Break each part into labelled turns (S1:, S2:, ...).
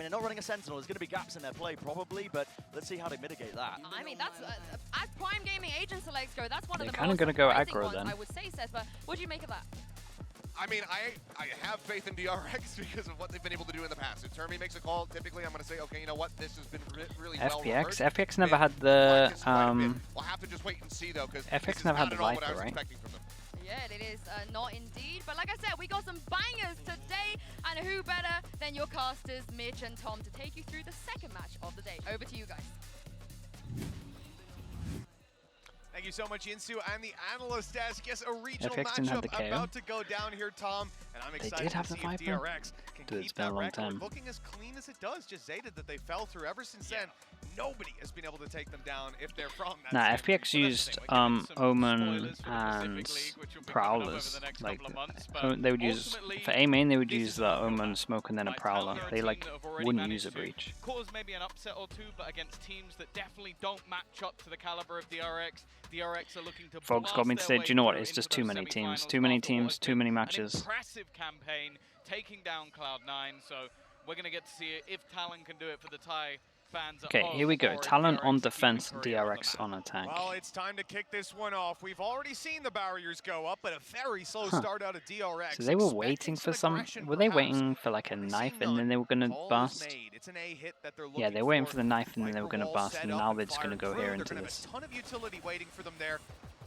S1: they're not running a Sentinel. There's going to be gaps in their play probably, but let's see how they mitigate that.
S2: I mean, that's as Prime Gaming agent selects go, that's one of the
S3: kind of
S2: more
S3: going to go
S2: surprising
S3: aggro
S2: ones,
S3: then.
S2: I would say, Seth, but what do you make of that?
S4: I mean, I have faith in DRX because of what they've been able to do in the past. If Termi makes a call, typically I'm going to say, okay, you know what, this has been really well rehearsed.
S3: FPX never had the
S4: We'll have to just wait and see though, because
S3: FPX never had the Viper, right?
S2: Yeah, it is not indeed. But like I said, we got some bangers today, and who better than your casters, Mitch and Tom, to take you through the second match of the day. Over to you guys.
S4: Thank you so much, Yinsu, and the analyst desk. Yes, a regional
S3: FX didn't have the
S4: matchup
S3: KO.
S4: about to go down here, Tom. And I'm excited to see if DRX can keep that record looking as clean as it does. Just Zeta that they fell through. Ever since then, nobody has been able to take them down if they're from that.
S3: Nah, FPX used Omen and Prowlers. Like they would use for A main, they would use the Omen smoke and then a Prowler. They like wouldn't use a breach.
S5: Cause maybe an upset or two, but against teams that definitely don't match up to the caliber of DRX. DRX are looking to
S3: Folks got me to say, do you know what? It's just too many teams. Too many teams, too many matches.
S5: An impressive campaign, taking down Cloud9, so we're going to get to see if Talon can do it for the Thai fans at home.
S3: Okay, here we go. Talon on defense, DRX on attack.
S4: Well, it's time to kick this one off. We've already seen the barriers go up, but a very slow start out of DRX.
S3: So they were waiting for some... Were they waiting for like a knife and then they were going to bust? Yeah, they were waiting for the knife and then they were going to bust, and now they're just going to go here into this.
S4: A ton of utility waiting for them there,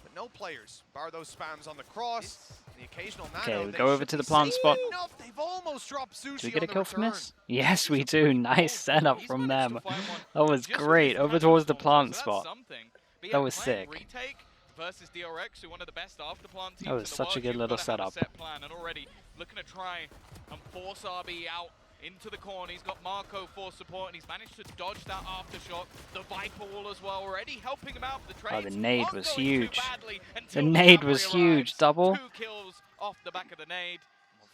S4: but no players. Bar those spams on the cross. The occasional
S3: okay, we go over to the plant spot. Do we get a kill from this? Yes, we do. Nice setup from them. That was great. Over towards the plant spot. That was sick. That was such a good little setup.
S5: And already looking to try and force RB out into the corner. He's got Marco for support, and he's managed to dodge that aftershock. The Viper wall as well, already helping him out with the trade.
S3: Oh, the nade was huge. The nade was huge. Double.
S5: 2 kills off the back of the nade.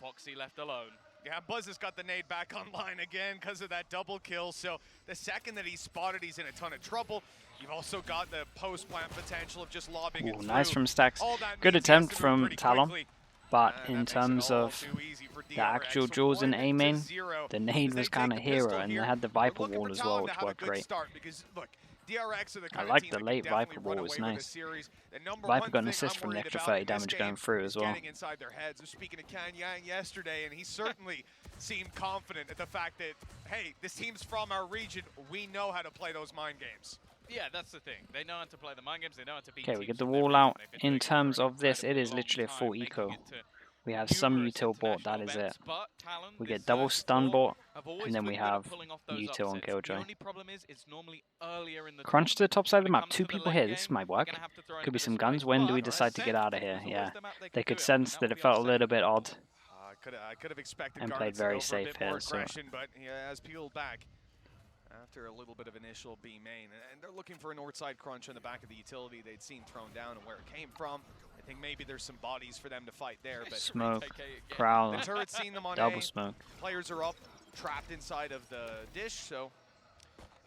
S5: Foxy left alone.
S4: Yeah, Buzz has got the nade back online again because of that double kill. So the second that he's spotted, he's in a ton of trouble. You've also got the post-plant potential of just lobbing it through.
S3: Nice from Stacks. Good attempt from Talon. But in terms of the actual duels in A main, the nade was kind of hero, and they had the Viper wall as well, which worked great. I like the late Viper wall, it was nice. Viper got an assist from the extra 30 damage going through as well.
S4: Inside their heads. I was speaking to Kan Yang yesterday, and he certainly seemed confident at the fact that, hey, this team's from our region, we know how to play those mind games.
S5: Yeah, that's the thing. They know how to play the mind games, they know how to beat
S3: Okay, we get the wall out. In terms of this, it is literally a full eco. We have some util bot, that is it. We get double stun bot, and then we have util on Killjoy. Crunch to the top side of the map. 2 people here, this might work. Could be some guns. When do we decide to get out of here? Yeah, they could sense that it felt a little bit odd.
S4: I could have expected
S3: and played very safe here. So.
S4: But he has peeled back after a little bit of initial B main. And they're looking for a north side crunch on the back of the utility they'd seen thrown down and where it came from. I think maybe there's some bodies for them to fight there. But
S3: smoke, Prowler,
S4: the turret's seen them on
S3: double
S4: A.
S3: smoke.
S4: Players are up, trapped inside of the dish. So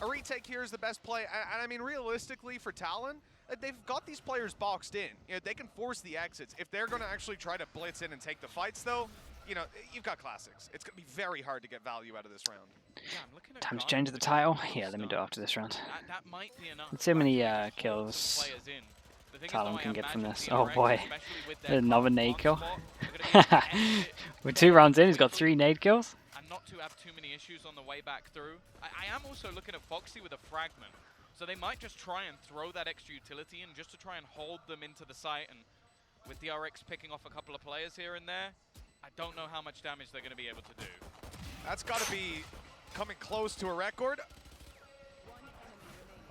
S4: a retake here is the best play. And I mean, realistically for Talon, they've got these players boxed in. You know, they can force the exits. If they're going to actually try to blitz in and take the fights, though, you know, you've got classics. It's going to be very hard to get value out of this round.
S5: Yeah,
S3: time to change the title. Yeah, let me do it after this round. Let's see how many kills Talon can get from this. Oh boy, another nade kill. We're 2 rounds in, he's got 3 nade kills.
S5: And not to have too many issues on the way back through. I am also looking at Foxy with a fragment. So they might just try and throw that extra utility in just to try and hold them into the site. And with DRX picking off a couple of players here and there, I don't know how much damage they're going to be able to do.
S4: That's got to be coming close to a record.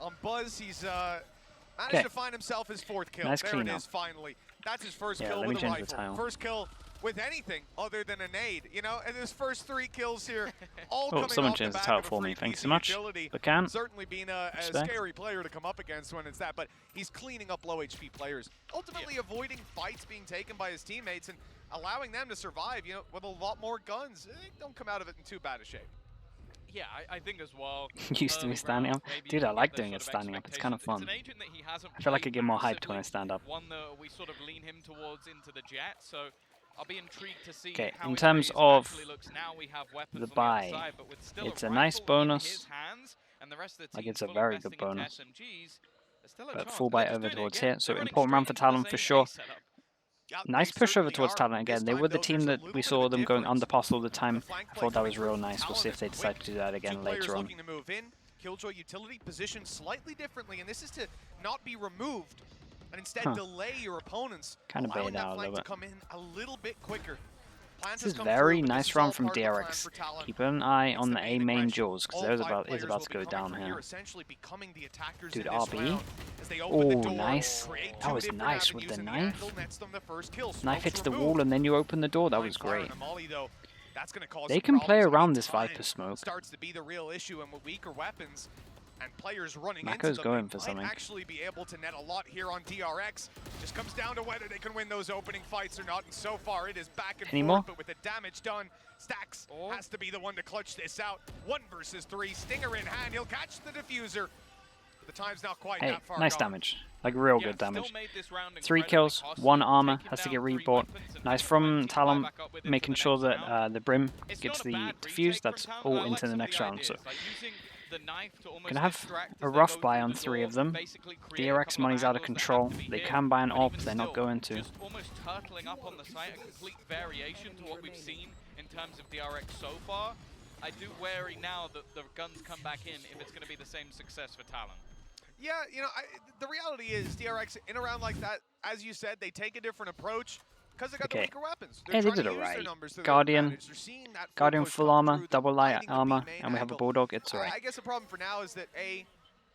S4: On Buzz, he's managed to find himself his 4th kill.
S3: Nice
S4: there it is, finally. That's his first kill with a rifle. First kill with anything other than a nade, you know, and his first 3 kills here, all coming
S3: someone
S4: off the
S3: changed the
S4: back
S3: title
S4: of a
S3: for me.
S4: free
S3: Thanks
S4: PC
S3: so much.
S4: utility.
S3: Bacan.
S4: Certainly being a scary player to come up against when it's that, but he's cleaning up low HP players, ultimately avoiding fights being taken by his teammates and allowing them to survive, you know, with a lot more guns. They don't come out of it in too bad a shape.
S5: Yeah, I think as well.
S3: Used to be standing up. Dude, I like doing it standing up. It's kind of fun. I feel like I get more hyped when I stand up.
S5: One that we sort of lean him towards into the jet, so I'll be intrigued to see
S3: Okay,
S5: how
S3: in
S5: his
S3: terms
S5: race
S3: of
S5: actually looks. Now we have weapons
S3: the
S5: on the
S3: buy,
S5: other side, but with still
S3: it's
S5: a
S3: a nice
S5: rifle in
S3: bonus.
S5: his hands, and the rest of the
S3: Like,
S5: team
S3: it's a
S5: fully
S3: very
S5: investing
S3: good
S5: into
S3: bonus.
S5: SMGs. There's still a
S3: But
S5: chance,
S3: full
S5: and they're
S3: buy
S5: just
S3: over
S5: doing it
S3: towards
S5: again.
S3: here, so
S5: They're running
S3: important round for
S5: straight into
S3: Talon
S5: the
S3: for
S5: same
S3: sure.
S5: A setup.
S4: Yeah,
S3: Nice
S4: they
S3: push over
S4: certainly
S3: towards
S4: are.
S3: Talon again.
S4: This
S3: They
S4: time,
S3: were the
S4: though,
S3: team
S4: there's a
S3: that
S4: little
S3: we
S4: bit
S3: saw
S4: of a
S3: them going
S4: difference.
S3: underpass all the time.
S4: The flank
S3: I
S4: play
S3: thought that
S4: coming
S3: was real
S4: through from
S3: nice. We'll
S4: Talon
S3: see if
S4: is
S3: they decide
S4: quick.
S3: to do that again
S4: Two players
S3: later on.
S4: looking to move in. Killjoy utility positioned slightly differently, and this is to not be removed, and instead delay your opponents,
S3: Kind of
S4: allowing
S3: bait
S4: that
S3: out a
S4: flank
S3: little
S4: to
S3: bit.
S4: come in a little bit quicker. Plant
S3: This
S4: has
S3: is
S4: come
S3: very
S4: through, but
S3: nice
S4: this is
S3: run
S4: all
S3: from
S4: part of the plan
S3: DRX.
S4: for Talon.
S3: Keep an eye
S4: It's
S3: on
S4: the
S3: the
S4: main
S3: A main
S4: aggression.
S3: duels, because
S4: All
S3: there's
S4: 5
S3: about
S4: players
S3: to
S4: will be
S3: go
S4: coming
S3: down
S4: from
S3: here.
S4: essentially becoming the attackers
S3: Dude,
S4: in this
S3: RB.
S4: round as they open the
S3: Oh,
S4: door,
S3: nice.
S4: create
S3: That
S4: two
S3: was
S4: different
S3: nice with
S4: avenues,
S3: the
S4: and
S3: knife.
S4: angle nets them the first kill.
S3: Knife
S4: Smoke's
S3: hits the
S4: removed.
S3: wall and then you open the door. That
S4: Flying
S3: was
S4: fire
S3: great.
S4: on a molly, though, that's going to cause
S3: They
S4: some
S3: can play
S4: problems.
S3: around
S4: I mean,
S3: this
S4: time
S3: Viper smoke.
S4: starts to be the real issue, and with weaker weapons and players running
S3: Mako's
S4: into them,
S3: going
S4: they
S3: for
S4: might
S3: something.
S4: actually be able to net a lot here on DRX. Just comes down to whether they can win those opening fights or not, and so far it is back and
S3: Any
S4: forth,
S3: more?
S4: but with the damage done, Stax has to be the one to clutch this out. 1 versus 3, Stinger in hand, he'll catch the diffuser. The time's not quite
S3: Hey,
S4: that far
S3: nice
S4: gone.
S3: damage. Like real
S5: Yeah,
S3: good damage.
S5: still made this round
S3: 3
S5: incredibly
S3: kills,
S5: costly.
S3: 1 armor,
S5: Taking
S3: has to
S5: down
S3: get
S5: 3
S3: rebought.
S5: weapons and
S3: Nice
S5: then
S3: from
S5: trying to
S3: Talon,
S5: buy back up with it
S3: making
S5: for the
S3: sure
S5: next
S3: that
S5: round.
S3: the Brim
S5: It's
S3: gets
S5: not a
S3: the
S5: bad
S3: defuse.
S5: retake
S3: That's
S5: from Talon.
S3: all
S5: I like
S3: into the
S5: some of
S3: next round.
S5: ideas,
S3: So
S5: like using the knife to almost
S3: gonna have
S5: distract
S3: a
S5: as they
S3: rough
S5: go
S3: buy
S5: through
S3: on
S5: the
S3: 3
S5: door,
S3: of them.
S5: basically create a
S3: DRX
S5: couple
S3: money's out of
S5: angles that have
S3: control.
S5: to be
S3: They
S5: hit,
S3: can buy an
S5: but
S3: AWP,
S5: even
S3: they're not
S5: still,
S3: going to.
S5: just almost turtling up on the site, a complete variation to what we've seen in terms of DRX so far. I do worry now that the guns come back in if it's going to be the same success for Talon.
S4: Yeah, you know, the reality is DRX in a round like that, as you said, they take a different approach because they got the weaker weapons. They're
S3: Hey, they
S4: trying
S3: did
S4: to
S3: it
S4: use their
S3: right.
S4: numbers to their
S3: Guardian,
S4: advantage. They're seeing that
S3: Guardian
S4: push
S3: full
S4: come
S3: armor,
S4: through,
S3: double light
S4: finding the
S3: armor,
S4: B main
S3: and we have a
S4: angle.
S3: Bulldog. It's alright.
S4: I guess the problem for now is that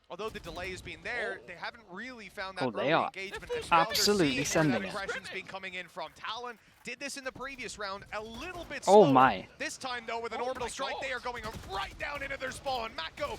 S4: although the delay has been there, they haven't really found that
S3: Oh, they
S4: early
S3: are
S4: engagement.
S3: absolutely
S4: as well. They're seeing
S3: sending
S4: where
S3: it.
S4: that aggression's been coming in from. Talon did this in the previous round a little bit
S3: Oh
S4: slower.
S3: my.
S4: This time, though, with an orbital strike, they are going right down into their spawn. Mako,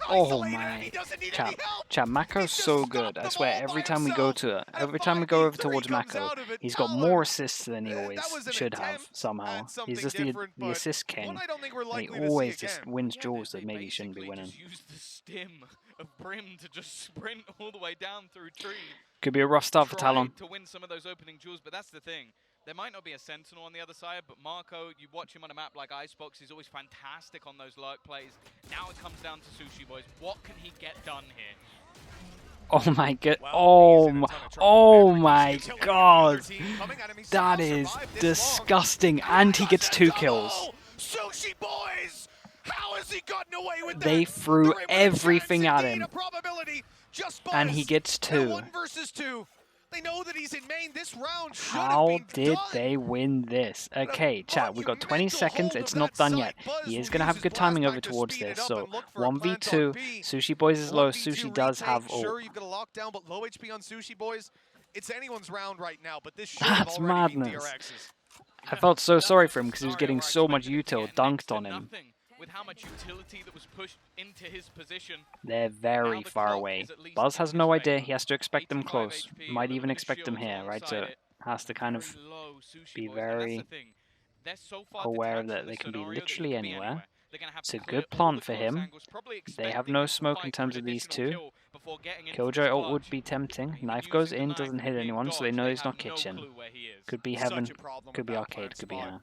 S3: Oh
S4: isolated, and
S3: my.
S4: he doesn't need any help.
S3: Chat, Mako's
S4: He's just
S3: so
S4: stopped
S3: good.
S4: them
S3: I swear,
S4: all
S3: every
S4: by
S3: time we go
S4: himself.
S3: to every time we go over
S4: 5v3
S3: towards
S4: comes
S3: Mako,
S4: out of it.
S3: he's got
S4: Talon,
S3: more assists than he
S4: that
S3: always
S4: was an
S3: should have
S4: attempt
S3: somehow.
S4: at something
S3: He's just
S4: different,
S3: the
S4: but
S3: assist king.
S4: one I don't think we're
S3: And he
S4: likely to see
S3: always just
S4: again.
S3: wins
S5: Yeah,
S3: duels
S5: they
S3: that maybe shouldn't be
S5: basically
S3: winning.
S5: just used the stim of Brim to just sprint all the way down through tree.
S3: Could be a rough start for
S5: Tried
S3: Talon.
S5: to win some of those opening duels, but that's the thing. There might not be a Sentinel on the other side, but Marco, you watch him on a map like Icebox, he's always fantastic on those lurk plays. Now it comes down to Sushi Boys. What can he get done here?
S3: Oh my god.
S4: Well,
S3: Oh
S4: he's in a
S3: my.
S4: ton of trouble.
S3: Oh
S4: Every
S3: my
S4: utility of the
S3: god.
S4: other team coming at him. He
S3: That
S4: somehow
S3: is
S4: survived this long.
S3: disgusting. And he gets 2 kills.
S4: Sushi Boys! How has he gotten away with that?
S3: They threw
S4: The Ray with a
S3: everything
S4: chance,
S3: at
S4: indeed,
S3: him.
S4: a probability. Just
S3: And he
S4: Buzz.
S3: gets
S4: Now
S3: 2.
S4: 1 versus 2. They know that he's in main. This round should
S3: How
S4: have been
S3: did
S4: done.
S3: they win this? Okay, chat, we got 20
S4: monumental
S3: seconds.
S4: hold
S3: It's
S4: of
S3: not
S4: that
S3: done yet.
S4: site. Buzz
S3: He is
S4: will
S3: going to
S4: use
S3: have
S4: his
S3: good timing
S4: blast
S3: over
S4: back to
S3: towards
S4: speed it
S3: this.
S4: up
S3: So,
S4: and look for a plant
S3: 1v2.
S4: on B.
S3: Sushi Boys is low.
S4: 1v2
S3: Sushi does
S4: retake.
S3: have ult.
S4: Sure, you've got a lockdown, but low HP on Sushi Boys. It's anyone's round right now, but this should have
S3: That's
S4: already been
S3: madness.
S4: DRX's.
S3: I felt so sorry for him because he was
S5: Scenario
S3: getting
S5: where I
S3: so much
S5: expected him
S3: util
S5: to get next
S3: dunked
S5: to
S3: on him.
S5: nothing. With how much utility that was pushed into his position.
S3: They're very
S5: Now the
S3: far
S5: clock
S3: away.
S5: is at least
S3: Buzz
S5: in
S3: has
S5: his
S3: no idea.
S5: favor.
S3: He has to expect them
S5: 85
S3: close.
S5: HP,
S3: Might
S5: a
S3: even
S5: little
S3: expect them
S5: shields
S3: here, right?
S5: alongside
S3: So
S5: it.
S3: has to kind of
S5: Very low Sushi
S3: be
S5: Boys, and that's
S3: very
S5: the thing. They're so far
S3: aware
S5: detached
S3: that
S5: from
S3: they
S5: this
S3: can be
S5: scenario that
S3: literally
S5: it could be
S3: anywhere.
S5: They're gonna have
S3: It's
S5: to
S3: a
S5: clear
S3: good
S5: all
S3: plant
S5: the
S3: for
S5: close
S3: him.
S5: angles, probably
S3: They have
S5: expecting
S3: no
S5: him to
S3: smoke in
S5: fight
S3: terms
S5: for
S3: of
S5: an
S3: these
S5: additional
S3: two.
S5: kill before getting in for
S3: Killjoy
S5: the
S3: ult would
S5: clutch.
S3: be tempting.
S5: Even
S3: Knife
S5: using
S3: goes
S5: the
S3: in,
S5: knife
S3: doesn't hit
S5: being
S3: anyone, so they
S5: dodged,
S3: know
S5: they
S3: he's not
S5: have no
S3: kitchen.
S5: clue where he is.
S3: Could be
S4: Such
S3: heaven,
S4: a problem
S3: could
S4: with
S3: be
S4: that
S3: arcade,
S4: plant
S3: could be
S4: spot.
S3: here.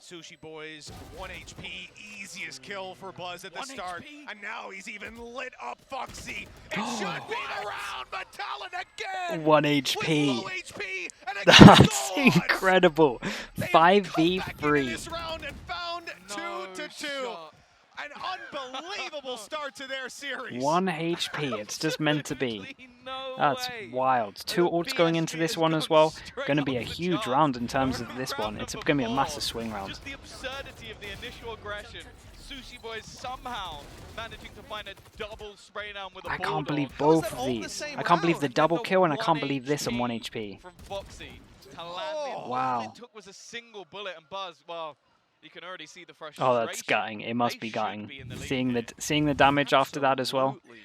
S4: Sushi Boys, 1 HP, easiest kill for Buzz at the
S5: 1
S4: start.
S5: HP?
S4: And now he's even lit up Foxy. It should be the round, but Talon again!
S3: 1
S4: With
S3: HP.
S4: low HP and a
S3: That's
S4: good goal.
S3: incredible.
S4: They have come back into
S3: 5v3.
S4: this round and found
S5: No
S4: 2-2.
S5: shot.
S4: An unbelievable start to their series.
S3: 1 HP. It's just meant to be.
S5: Absolutely no
S3: That's
S5: way.
S3: wild. 2
S5: The
S3: ults going into
S5: BSG
S3: this
S5: has
S3: one
S5: gone
S3: as well.
S5: straight
S3: Going to be a
S5: off the
S3: huge
S5: charts.
S3: round in terms
S5: We're
S3: of
S5: in
S3: this
S5: round
S3: one. It's
S5: number
S3: going to be a
S5: 4.
S3: massive swing round.
S5: Just the absurdity of the initial aggression. Sushi Boys somehow managing to find a double spray down with a
S3: I can't
S5: bulldog.
S3: believe
S4: How is
S3: both
S4: that
S3: of
S4: all the
S3: these.
S4: same
S3: I can't believe the
S4: round?
S3: double
S5: And the
S3: kill, and I
S5: 1
S3: can't believe this on
S5: HP
S3: 1 HP.
S5: From Foxy to land
S4: Oh.
S5: in.
S3: Wow.
S5: All it took was a single bullet, and Buzz, well, you can already see the frustration.
S3: Oh, that's gutting. It must
S5: They
S3: be
S5: should
S3: gutting.
S5: be in the lead here.
S3: Seeing the damage after that as well.
S4: Absolutely,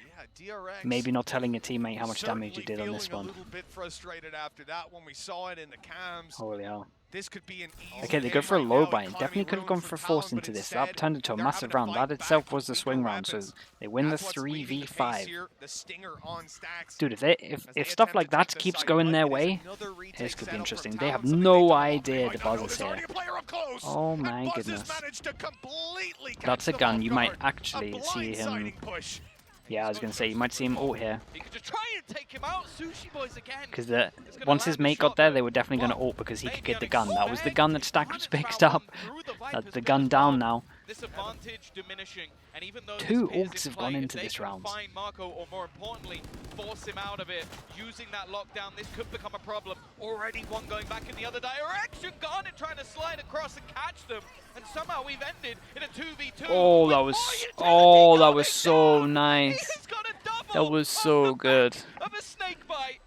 S4: yeah, DRX
S3: Maybe not telling your teammate how much damage you
S4: certainly
S3: did on this
S4: feeling
S3: one.
S4: a little bit frustrated after that when we saw it in the cams.
S3: Holy hell.
S4: This could be an easy
S3: Okay, they go
S4: game
S3: for a
S4: right
S3: low
S4: now.
S3: buy.
S4: Economy
S3: Definitely could have gone
S4: ruined
S3: for
S4: Talon,
S3: force
S4: but
S3: into this.
S4: instead,
S3: That turned into a
S4: they're
S3: massive
S4: having
S3: round.
S4: to
S3: That
S4: fight
S3: itself
S4: back
S3: was the
S4: with
S3: swing
S4: weaker
S3: round, so
S4: weapons.
S3: they win the
S4: That's what's leaving the pace
S3: 3v5.
S4: here. The stinger on Stacks.
S3: Dude,
S4: As they
S3: if stuff
S4: attempt
S3: like
S4: to
S3: that
S4: take the
S3: keeps
S4: site,
S3: going
S4: but
S3: their
S4: it is
S3: way,
S4: another retake
S3: this could be
S4: setup from
S3: interesting. They
S4: Talon,
S3: have
S4: something
S3: no
S4: they developed.
S3: idea
S4: They
S3: the
S4: might not know
S3: buzz is
S4: there's already
S3: here.
S4: a player up close.
S3: Oh
S4: And
S3: my
S4: Buzz has
S3: goodness.
S4: managed to completely catch
S3: That's a
S4: them
S3: gun.
S4: off
S3: You might
S4: guard.
S3: actually
S4: A
S3: see him.
S4: blindsiding push.
S3: Yeah, I was going to say, you might see him ult here.
S5: He could just try and take him out. Sushi Boys again.
S3: Because
S5: It's gonna
S3: once his
S5: land a
S3: mate
S5: shot,
S3: got there,
S5: but
S3: they were definitely going to
S5: what?
S3: ult because he could
S5: Maybe
S3: get the gun. That was the
S5: unexpected.
S3: gun that Stack
S5: Managed
S3: picked
S5: found
S3: up.
S5: one through the Viper's
S3: That's the
S5: pit
S3: gun
S5: as
S3: down
S5: well.
S3: now.
S5: This advantage diminishing, and even though
S3: Two
S5: this pit is
S3: ults
S5: in
S3: have gone
S5: play, if
S3: into
S5: they
S3: this
S5: can
S3: round.
S5: find Marco, or more importantly, force him out of it, using that lockdown, this could become a problem. Already one going back in the other direction, Garnet trying to slide across and catch them, and somehow we've ended in a 2v2.
S3: Oh, that was so nice.
S5: He's got a double
S3: That was so good.
S5: of a snake bite.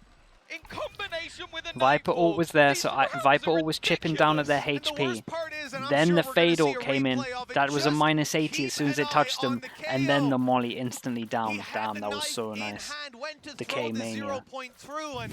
S5: In combination with a
S3: Viper
S5: nightfall.
S3: ult was there,
S5: These
S3: so
S5: rounds
S3: Viper
S5: are
S3: ult was chipping down at their
S4: ridiculous. And the
S3: HP.
S4: worst part is, and I'm
S3: Then
S4: sure
S3: the
S4: we're gonna
S3: fade
S4: see
S3: ult
S4: a
S3: came in.
S4: replay of it,
S3: That was a
S4: just
S3: minus 80
S4: keep
S3: as soon as
S4: an
S3: it touched
S4: eye on
S3: them.
S4: the
S3: And then
S4: KO.
S3: the molly instantly
S4: He
S3: down.
S4: had
S3: Damn,
S4: the
S3: that was
S4: knife
S3: so
S4: in
S3: nice.
S4: hand, went to
S3: The
S4: throw the
S3: K-Mania.
S4: 0 point through, and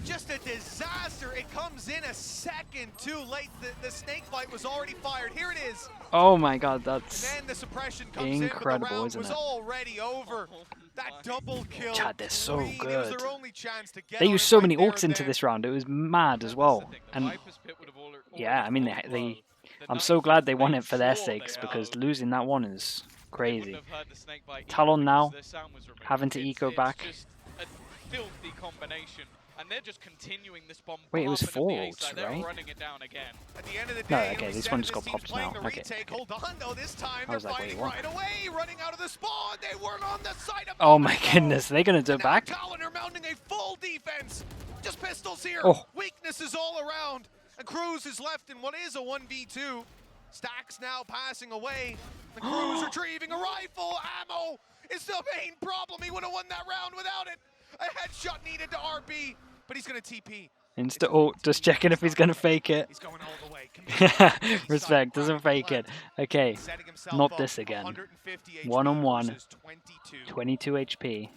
S4: just a disaster. It comes in a second too late. The snake bite was already fired. Here it is.
S3: Oh my god,
S4: And
S3: that's...
S4: then the suppression comes
S3: incredible,
S4: in, but the round
S3: isn't
S4: was
S3: it?
S4: already over.
S5: Oh
S4: That
S5: my
S4: double kill.
S3: Chad, they're so
S4: clean. It was
S3: good.
S4: their only chance to get
S3: They
S4: on
S3: used
S4: it
S3: so
S4: right
S3: many
S4: there
S3: ults
S4: and
S3: into
S4: then.
S3: this round. It was mad as
S5: That's
S3: well.
S5: the thing, the
S3: And
S5: Viper's pit would have
S3: yeah, I mean,
S5: already
S3: they
S5: gone low. The
S3: I'm so
S5: Knights
S3: glad
S5: would
S3: they won
S5: make
S3: it for their
S5: sure
S3: sakes
S5: they
S3: because
S5: out.
S3: losing that one is
S5: They
S3: crazy.
S5: wouldn't have heard the snake bite either
S3: Talon
S5: because
S3: now
S5: their sound was removed.
S3: having to
S5: It's
S3: eco back.
S5: just a filthy combination, and they're just continuing this bombardment.
S3: Wait, it was
S5: of the
S3: 4
S5: A
S3: ults,
S5: side. They're
S3: right?
S5: running it down again.
S4: At the end of the
S3: No,
S4: day,
S3: okay,
S4: we
S3: this
S4: said
S3: one
S4: this
S3: just got
S4: team's
S3: popped
S4: playing
S3: now.
S4: the
S3: Okay,
S4: retake.
S3: okay.
S4: Hold on, though. This time
S3: I
S4: they're
S3: was like, wait,
S4: fighting
S3: what?
S4: right away, running out of the spawn. They weren't on the side of.
S3: Oh my goodness, are they going to do it
S4: Now
S3: back?
S4: Talon are mounting a full defense. Just pistols here.
S3: Oh.
S4: Weaknesses all around. And Cruz is left in what is a 1v2. Stacks now passing away. The Cruz retrieving a rifle. Ammo is the main problem. He would have won that round without it. A headshot needed to RB, but he's going to TP.
S3: Insta ult, just checking if he's going to fake it.
S4: He's going all the way.
S3: Respect, doesn't fake it. Okay,
S4: Setting himself
S3: not
S4: up,
S3: this again.
S4: 150 HP
S3: 1-on-1.
S4: versus 22.
S3: 22 HP.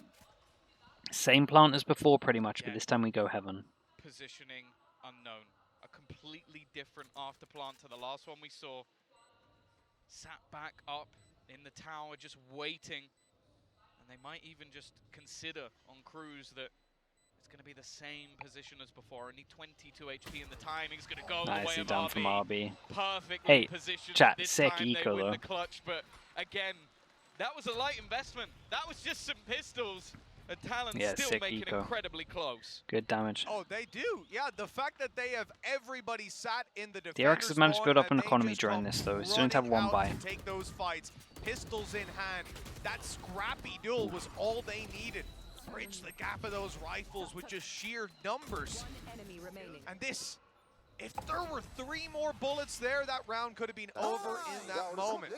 S3: Same plant as before pretty much, but
S5: Yeah.
S3: this time we go heaven.
S5: Positioning unknown. A completely different after plant to the last one we saw. Sat back up in the tower, just waiting. And they might even just consider on Cruz that it's going to be the same position as before. Only 22 HP, and the timing's going to go the way
S3: Nicely
S5: of
S3: done from RB.
S5: Perfectly
S3: Hey,
S5: positioned.
S3: chat,
S5: This
S3: sick
S5: time they
S3: eco
S5: win
S3: though.
S5: the clutch, but again, that was a light investment. That was just some pistols. And Talon
S3: Yeah,
S5: still
S3: sick
S5: making
S3: eco.
S5: incredibly close.
S3: Good damage.
S4: Oh, they do. Yeah, the fact that they have everybody sat in the
S3: DRX has managed to
S4: spawn
S3: build up an
S4: and they
S3: economy
S4: just
S3: during
S4: come
S3: this though. It's going to have
S4: running
S3: one
S4: out
S3: buy.
S4: to take those fights, pistols in hand. That scrappy duel was all they needed. Bridge the gap of those rifles with just sheer numbers. And this, if there were 3 more bullets there, that round could have been over in that moment.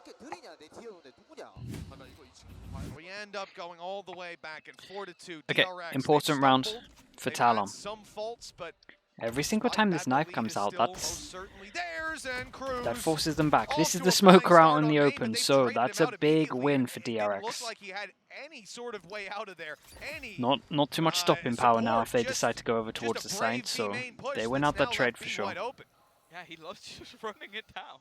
S4: We end up going all the way back in 4-2.
S3: Okay,
S4: DRX,
S3: important
S4: they've
S3: round
S4: stumbled.
S3: for
S4: They've had
S3: Talon.
S4: some faults, but
S3: Every single time this knife comes out, that forces them back. This is the smoker out in the open, so that's a big win for DRX. Not too much stopping power now if they decide to go over towards the side, so they win out that trade for sure.
S5: Yeah, he loves just running it down.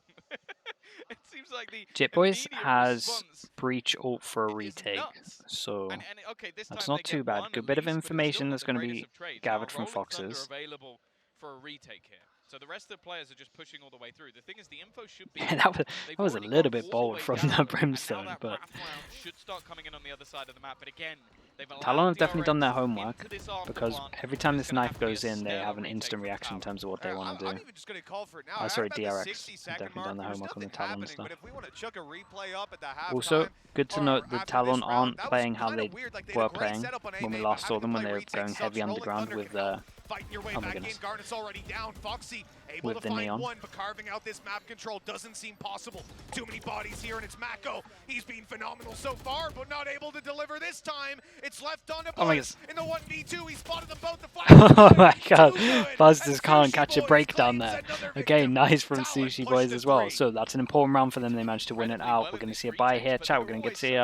S5: It seems like the
S3: Jit Boys
S5: immediate
S3: has
S5: response
S3: breach ult for a
S5: is
S3: retake,
S5: nuts.
S3: so
S5: And okay, this
S3: that's
S5: time
S3: not
S5: they
S3: too
S5: get
S3: bad.
S5: one
S3: Good
S5: at
S3: bit of
S5: least, but it's
S3: information
S5: still
S3: that's
S5: not
S3: going
S5: the
S3: to
S5: greatest
S3: be
S5: of trades.
S3: gathered
S5: Now,
S3: from
S5: Rolling Thunder
S3: Foxes.
S5: available for a retake here. So the rest of the players are just pushing all the way through. The thing is, the info should be.
S3: that was a
S5: already
S3: little
S5: gone
S3: bit
S5: all
S3: bold
S5: the way
S3: from
S5: down,
S3: the
S5: and
S3: Brimstone,
S5: now that
S3: but
S5: wrap round should start coming in on the other side of the map. But again, they've allowed
S3: Talon have definitely done their
S5: DRX
S3: homework,
S5: into this after
S3: because
S5: plant,
S3: every time
S5: and
S3: this
S5: it's gonna
S3: knife
S5: have to be
S3: goes
S5: a
S3: in, they
S5: stellar
S3: have an
S5: retake
S3: instant
S5: from
S3: reaction in
S5: Talon.
S3: terms of what they want to
S4: I'm
S3: do.
S4: even just going to call for it now.
S3: Oh, sorry,
S4: At the
S3: DRX.
S4: 60-second
S3: Definitely done
S4: mark,
S3: their
S4: there's
S3: homework on the
S4: nothing
S3: Talon
S4: happening,
S3: stuff.
S4: but if we want to chuck a replay up at the halftime,
S3: Also, good to
S4: or
S3: note that
S4: after this
S3: Talon
S4: round,
S3: aren't
S4: that was
S3: playing how
S4: kinda
S3: they
S4: weird. Like, they had
S3: were
S4: a great
S3: playing
S4: setup on
S3: when we
S4: A-main,
S3: last
S4: but
S3: saw
S4: having
S3: them
S4: to
S3: when
S4: play
S3: they were
S4: retake
S3: going
S4: sucks.
S3: heavy
S4: Rolling
S3: underground
S4: Thunder
S3: with
S4: can fighting your way
S3: oh my
S4: back in.
S3: goodness.
S4: Garnet's already down. Foxy able
S3: With
S4: to
S3: the
S4: find
S3: neon.
S4: one, but carving out this map control doesn't seem possible. Too many bodies here, and it's Mako. He's been phenomenal so far, but not able to deliver this time. It's left on to
S3: Oh my
S4: Buzz. In the 1v2, he spotted them both. The flash
S3: Oh my god,
S4: too good.
S3: Buzz
S4: And
S3: just can't
S4: Sushi
S3: catch a
S4: Boys
S3: break down
S4: claims
S3: there.
S4: another
S3: Okay,
S4: victim.
S3: nice from
S4: Talon
S3: Sushi
S4: pushed
S3: Boys
S4: to
S3: as well.
S4: 3.
S3: So that's an important round for them. They managed to win it out. We're going to see a buy here, chat. We're going to get to see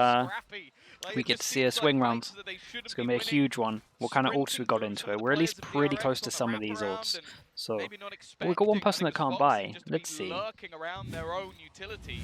S3: we get to see a swing round. It's going to be a huge one. What kind of ults we got into it? We're at least pretty close to some of these ults. So
S5: maybe not
S3: we got one
S5: expecting,
S3: person
S5: I
S3: that
S5: think
S3: can't
S5: it was Foxy
S3: buy.
S5: just to
S3: Let's
S5: be
S3: see.
S5: lurking around their own utility.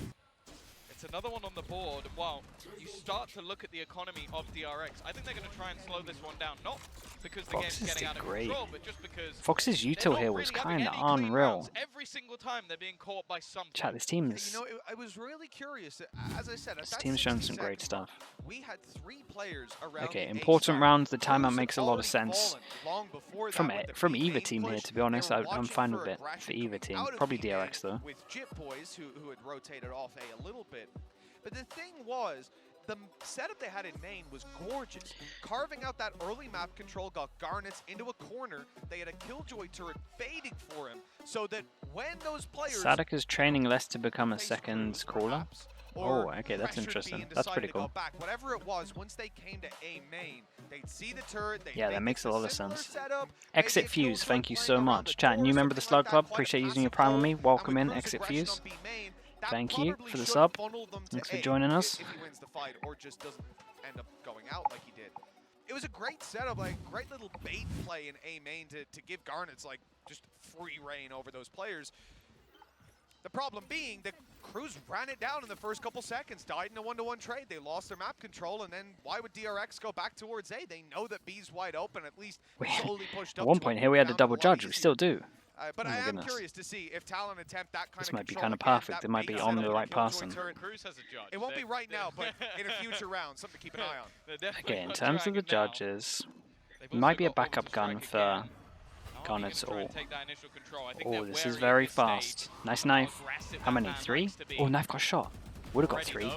S5: It's another one on the board. Well, you start to look at the economy of DRX. I think they're going to try and slow this one down, not because the game's
S3: Foxes
S5: getting
S3: did
S5: out of
S3: great.
S5: control, but just because
S3: Fox's
S5: they're
S3: util
S5: not
S3: here was
S5: really having
S3: kind of
S5: any clean
S3: unreal.
S5: rounds. Every single time they're being caught by something.
S3: Chat, this team is.
S4: You know, I was really curious. As I said, at
S3: This
S4: that
S3: team's shown
S4: 60
S3: some great
S4: second mark,
S3: stuff.
S4: we had 3 players around
S3: Okay,
S4: the
S3: important
S4: A-side.
S3: rounds. The
S4: Cruz
S3: timeout
S4: had
S3: makes a lot of
S4: already
S3: sense.
S4: fallen long before that
S3: From
S4: with the
S3: from
S4: B
S3: either
S4: main
S3: team here,
S4: push.
S3: to be honest,
S4: They were
S3: I'm
S4: watching
S3: fine
S4: for
S3: with it
S4: aggression
S3: for either
S4: coming
S3: team.
S4: out of
S3: Probably
S4: B main
S3: DRX though.
S4: With Jit Boys, who had rotated off A a little bit. But the thing was, the setup they had in main was gorgeous. Carving out that early map control got Garnets into a corner. They had a Killjoy turret baiting for him, so that when those players...
S3: Sadok is training less to become a
S4: faced
S3: second
S4: Cruz,
S3: caller.
S4: perhaps, or
S3: Oh, okay, that's
S4: pressured B
S3: interesting.
S4: and
S3: That's pretty
S4: decided to go
S3: cool.
S4: back. Whatever it was, once they came to A main, they'd see the turret.
S3: Yeah, that makes a lot of sense.
S4: Setup,
S3: Exit Fuse, thank you so much. Chat, new member of the Slug Club. Appreciate using your Prime on me. Welcome in, Exit Fuse. Thank you for the sub. Thanks for joining us.
S4: If he wins the fight or just doesn't end up going out like he did. It was a great setup, like great little bait play in A main to give Garnets like just free reign over those players. The problem being that Cruz ran it down in the first couple seconds, died in a 1-to-1 trade. They lost their map control, and then why would DRX go back towards A? They know that B's wide open, at least slowly pushed up.
S3: At one
S4: to
S3: point
S4: it,
S3: here we had a
S4: found
S3: double
S4: lot
S3: judge. We
S4: easier.
S3: still do.
S4: But
S3: Oh my
S4: I am
S3: goodness.
S4: curious to see if Talon attempt that kind
S3: This
S4: of
S3: might be
S4: control
S3: kind of
S4: again,
S3: perfect.
S4: that
S3: It might
S4: bait
S3: be
S4: setup
S3: on the
S4: with
S3: right
S4: Killjoy
S3: person.
S4: turret.
S5: Cruz has a judge.
S4: It won't be right now, but in a future round, something to keep an eye on.
S3: Okay, in terms of the judges, it might be a backup gun for Garnets all. Oh, this is very fast. Nice knife. How many? 3? Oh, knife got shot. Would have got 3.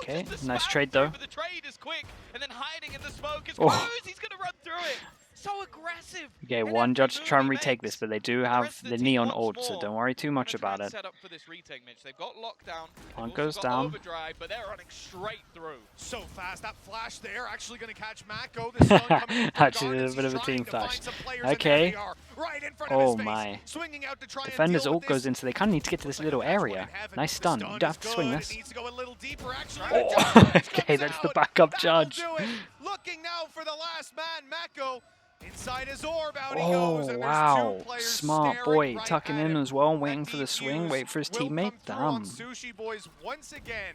S3: Okay, nice trade though.
S5: The trade is quick, and then hiding in the smoke is
S3: Oh.
S5: Cruz. He's gonna run through it. So aggressive.
S3: Okay,
S5: And
S3: one
S5: every
S3: judge to try and
S5: move he
S3: retake
S5: makes,
S3: this, but they do
S5: the
S3: have
S5: rest of
S3: the
S5: team
S3: neon
S5: wants
S3: ult, so
S5: more.
S3: don't worry too much
S5: They're gonna try
S3: about
S5: and
S3: it.
S5: set up for this retake, Mitch. They've got lockdown.
S3: One
S5: They've
S3: goes
S5: also got
S3: down.
S5: Overdrive, but they're running straight through.
S4: So fast, that flash there actually going to catch Mako. The stun coming in from
S3: Actually,
S4: Garnets.
S3: a bit of a
S4: He's
S3: team
S4: trying to find
S3: flash.
S4: some players, and there
S3: Okay.
S4: they are, right in front of
S3: Oh
S4: his face,
S3: my.
S4: swinging out to try and
S3: Defender's
S4: deal
S3: ult
S4: with
S3: goes
S4: this.
S3: in, so they kind of need to get to this little area. Nice stun. You don't have to swing this.
S4: It needs to go a little deeper, actually.
S3: Oh,
S4: The judge
S3: okay,
S4: comes
S3: that's the
S4: out.
S3: backup
S4: That'll
S3: judge.
S4: do it. Looking now for the last man, Mako. Inside his orb, out he
S3: Oh,
S4: goes, and there's
S3: wow.
S4: 2 players
S3: Smart
S4: staring
S3: boy.
S4: right
S3: Tucking
S4: at
S3: in
S4: him.
S3: as well,
S4: That
S3: waiting for the
S4: defuse
S3: swing, wait for his
S4: will
S3: teammate.
S4: come through on
S3: Damn.
S4: Sushi Boys once again.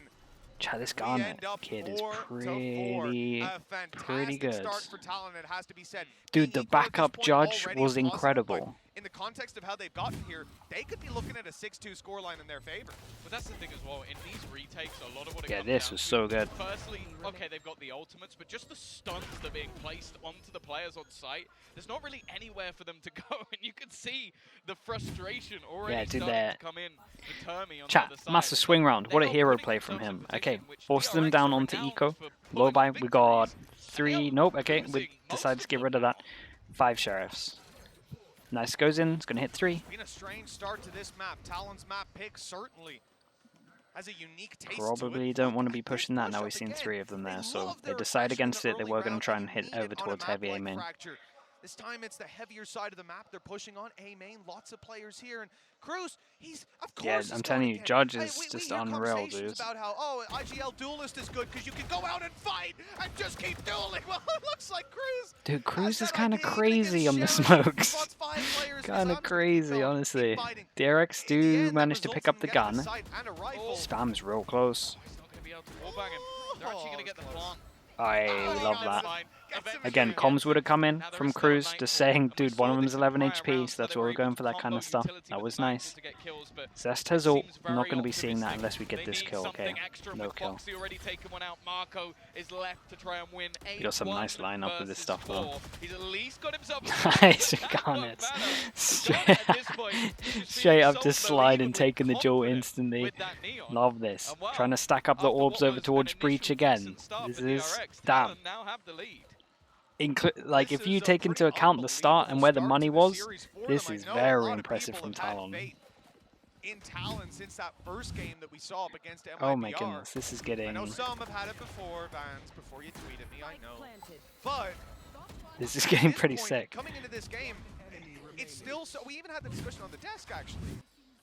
S3: Chat, this
S4: We
S3: Garnet
S4: end up
S3: kid is
S4: 4-4.
S3: pretty
S4: A fantastic
S3: good.
S4: start for Talon, it has to be said.
S3: Dude, the
S4: Being equal at this
S3: backup
S4: point
S3: judge
S4: already
S3: was
S4: is possible,
S3: incredible.
S4: but in the context of how they've gotten here, they could be looking at a 6-2 scoreline in their favor.
S5: But that's the thing as well. In these retakes, a lot of what it
S3: Yeah,
S5: comes
S3: this
S5: down
S3: was
S5: to,
S3: so good.
S5: Firstly, okay, they've got the ultimates, but just the stuns that are being placed onto the players on site, there's not really anywhere for them to go, and you can see the frustration already
S3: Yeah, dude,
S5: starting
S3: they're-
S5: to come in for Termi on the
S3: Chat,
S5: other side.
S3: massive swing round. What a
S5: They're
S3: hero
S5: not
S3: play
S5: putting
S3: from him.
S5: themselves in a
S3: Okay,
S5: position which
S3: force them
S5: DRX
S3: down
S5: are
S3: onto
S5: renowned
S3: eco.
S5: for
S3: Low
S5: pulling
S3: buy,
S5: off
S3: we got
S5: victories.
S3: 3. Nope, okay, we
S5: losing
S3: decided
S5: most
S3: to get
S5: of
S3: rid of
S5: them
S3: that. 5 sheriffs. Nice, goes in, it's gonna hit 3.
S4: Been a strange start to this map. Talon's map pick certainly has a unique taste to
S3: Probably
S4: it.
S3: don't want to
S4: Look
S3: be
S4: at this
S3: pushing that.
S4: push
S3: Now
S4: up
S3: we've seen
S4: again.
S3: 3 of them
S4: They
S3: there, so
S4: love
S3: they
S4: their
S3: decide
S4: aggression in
S3: against
S4: the
S3: it. They
S4: early
S3: were going to
S4: rounds,
S3: try
S4: and
S3: and
S4: you
S3: hit
S4: need
S3: over
S4: it on a
S3: towards
S4: map
S3: heavy
S4: like
S3: A main.
S4: Fracture. This time it's the heavier side of the map they're pushing on. A main, lots of players here, and Cruz, he's of course.
S3: Yeah,
S4: he's
S3: I'm
S4: going
S3: telling you,
S4: again.
S3: Judge
S4: Hey,
S3: is
S4: we
S3: just
S4: hear
S3: unreal,
S4: conversations
S3: dude.
S4: about how IGL Duelist is good because you can go out and fight and just keep dueling. Well, it looks like Cruz.
S3: Dude, Cruz is
S4: said,
S3: kind of
S4: even
S3: crazy on the
S4: against Sheriff,
S3: smokes.
S4: spots 5 players,
S3: Kind
S4: says,
S3: of crazy,
S4: "I'm
S3: honestly.
S4: keep fighting."
S3: DRX
S4: In the
S3: do
S4: end, that
S3: manage to pick up
S4: results
S3: the
S4: in getting
S3: gun.
S4: a sight and a rifle.
S3: Spam's real close.
S5: He's not going to be able to wallbang him. They're actually going to get the plant.
S3: I
S4: Oh,
S3: love
S4: that's
S3: that.
S4: fine.
S3: Again, comms would have come in from Cruz, just saying, dude, one of them's 11 HP, so that's why we're going for that kind of stuff. That was nice. Zest has ult. I'm not going to be seeing that unless we get this kill, okay? No kill.
S5: Already taken one out. Marco is left to try and win.
S3: You got some nice lineup with this stuff, though.
S5: He's at least got himself
S3: Nice, Garnets. Straight up just slide and taking the duel instantly. Love this. Trying to stack up the orbs over towards Breach again. This is, damn. Like, if you take into account the start and where the money was, this is very impressive from Talon.
S4: In Talon since that first game that we saw up against MIBR.
S3: Oh my goodness, this is
S4: I
S3: getting...
S4: know some have had it before, Vans, before you tweet at me, I know. But
S3: This is
S4: at
S3: getting
S4: this
S3: pretty
S4: point,
S3: sick.
S4: Coming into this game, it's still so. We even had the discussion on the desk actually.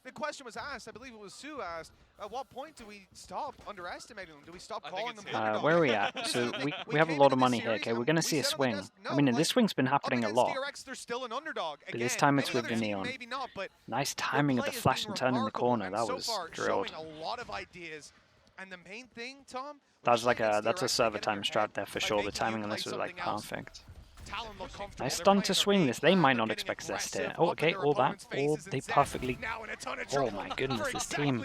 S4: The question was asked, I believe it was Sue asked, At what point do we stop underestimating them? Do we stop calling them?
S3: Where are we at? So we have a lot of money here. Okay, we're going to see a swing. I mean, this swing's been happening a lot. But this time it's with the Neon. Nice timing of the flash and turn in the corner. That was drilled.
S4: And the main thing, Tom,
S3: That's like that's a server time strat there for sure. The timing on this was like perfect. Nice stun to swing this. They might not expect Zest here. Oh, okay, all that. All they perfectly. Oh my goodness, this team.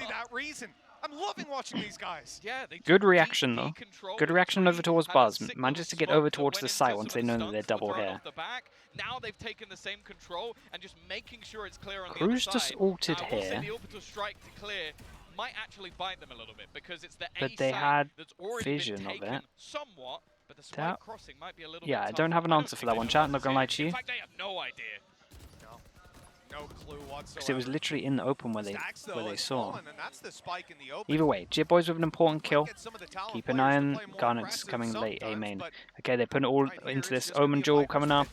S4: I'm loving watching these guys.
S3: Good reaction though. Good reaction over towards Buzz. Manages to get over towards the site once they know that they're double here.
S5: Now they've taken the same control and just making sure it's clear on the
S3: Cruz just ulted here.
S5: The orbital strike to clear might actually bite them a little bit because it's the
S3: but they had vision of it.
S5: Somewhat, but the swipe crossing might be a little
S3: yeah,
S5: bit
S3: I don't have an answer for that one, chat. Not gonna lie to you.
S5: In fact, I have no idea.
S4: No clue whatsoever.
S3: Because it was literally in the open where they saw. Either way, Jib Boys with an important kill. Keep an eye on Garnet's coming late A main. Okay, they put it all into this Omen duel coming up.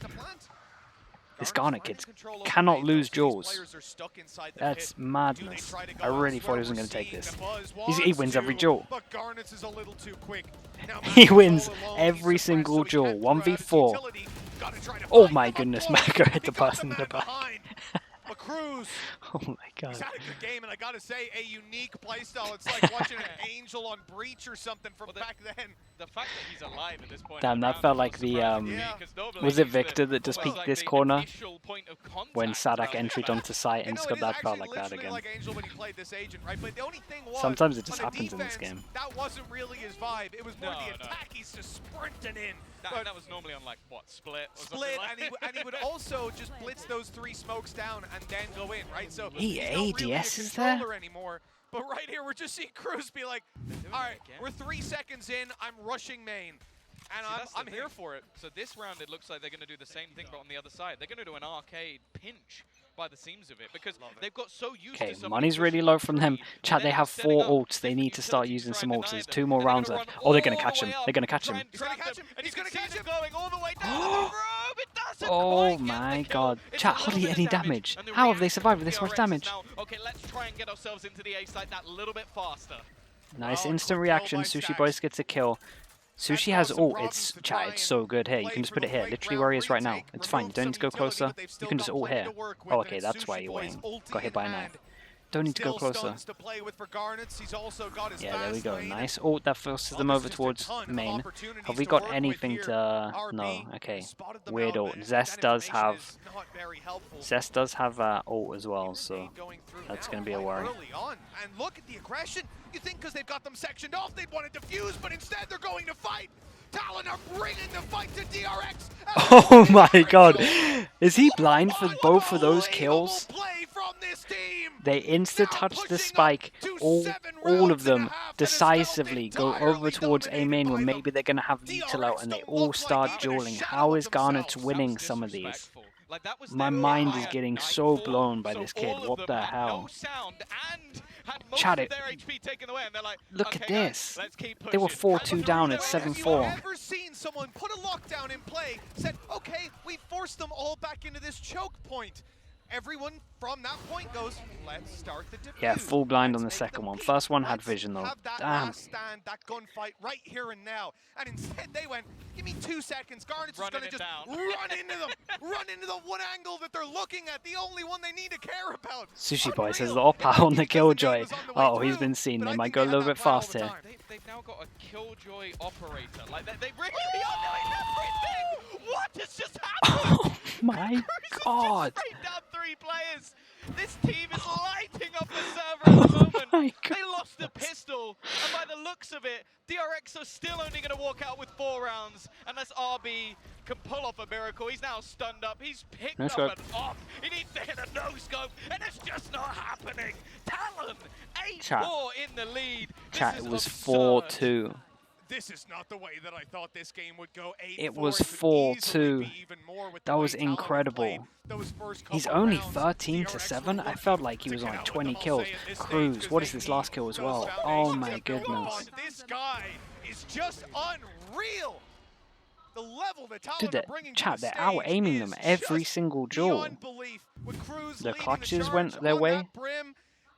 S3: This Garnet kid cannot lose duels. That's madness. I really thought he wasn't going to take this. He wins every duel. He wins every single duel. 1v4. Oh my goodness, Mako hit the person in the back. Oh my god.
S4: He's had a good game, and I gotta say, a unique playstyle. It's like watching an Angel on Breach or something from back then.
S5: The fact that he's alive at this point.
S3: Damn, that felt like the was it Victor that just peeked this corner when Sadak entered onto site and Scott that felt like that again. Sometimes it just happens in this game.
S4: That wasn't really his vibe. It was more the attack. He's just sprinting in.
S5: That was normally on like what, split?
S4: Split, and he would also just blitz those 3 smokes down and then go in, right? So
S3: he ADS is there?
S4: Anymore. But right here, we're just seeing Cruz be like, all right, we're 3 seconds in, I'm rushing main. And I'm here for it.
S5: So this round, it looks like they're going to do the same thing, but on the other side. They're going to do an arcade pinch by the seams of it, because they've got so used to
S3: okay, money's really low from them. Chat, they have 4 ults. They need to start using some ults. There's 2 more rounds left. Oh, they're going to catch him. They're going to catch him.
S4: He's going to catch him, and he's going to catch him.
S5: Going all the way down the
S3: oh my god. Chat, hardly any damage. How have they survived with this much damage?
S5: Okay, let's try and get ourselves into the A site that little bit faster.
S3: Nice instant reaction. Sushi Boys gets a kill. Sushi has ult. It's so good here. You can just put it here, literally where he is right now. It's fine. You don't need to go closer. You can just ult here. Oh, okay, that's why you're waiting. Got hit by a knife. Don't need to go closer. Yeah, there we go. Nice ult that forces them over towards main. Have we got anything to... No, okay. Weird ult. Zest does have ult as well, so that's going to be a worry.
S4: And look at the aggression. You think because they've got them sectioned off, they'd want to defuse, but instead they're going to fight. Talon are bringing the fight to DRX.
S3: Oh my god. Is he blind for both of those kills? They insta-touch the spike. All of them decisively go over towards A main when maybe they're going to have Vital out and they all start dueling. How is Garnet winning some of these? My mind is getting so blown by this kid. What the hell? Chat it. Look at this. They were 4-2 down at 7-4.
S4: I've never seen someone put a lockdown in play, said, okay, we forced them all back into this choke point. Everyone from that point goes, let's start the defuse.
S3: Yeah, full blind on the second one. First one had vision though. Damn.
S4: That gunfight right here and now. And instead they went, give me 2 seconds. Garnet's just going to just run into them. Run into the one angle that they're looking at. The only one they need to care about.
S3: Sushi Boy says the op on the Killjoy. Oh, he's been seen. They might go a little bit fast here.
S5: They've now got a Killjoy operator. Like they really are doing everything. What has just happened?
S3: Oh my god.
S5: Straight down 3 players. This team is lighting up the server at the moment. They lost the pistol, and by the looks of it, DRX are still only going to walk out with 4 rounds unless RB can pull off a miracle. He's now stunned up. He's picked up an op. He needs to hit a no-scope, and it's just not happening. Talon, 8-4 in the lead.
S3: Chat, it was 4-2.
S4: This is not the way that I thought this game would go. 8-4.
S3: It was 4-2. That was incredible. He's only 13-7. I felt like he was on like 20 kills. Cruz, what is this last kill as well? Oh my goodness.
S4: This guy is just unreal. The level that Talon
S3: Dude,
S4: are bringing
S3: chat,
S4: to the
S3: they're out-aiming them every single duel. The clutches went their way.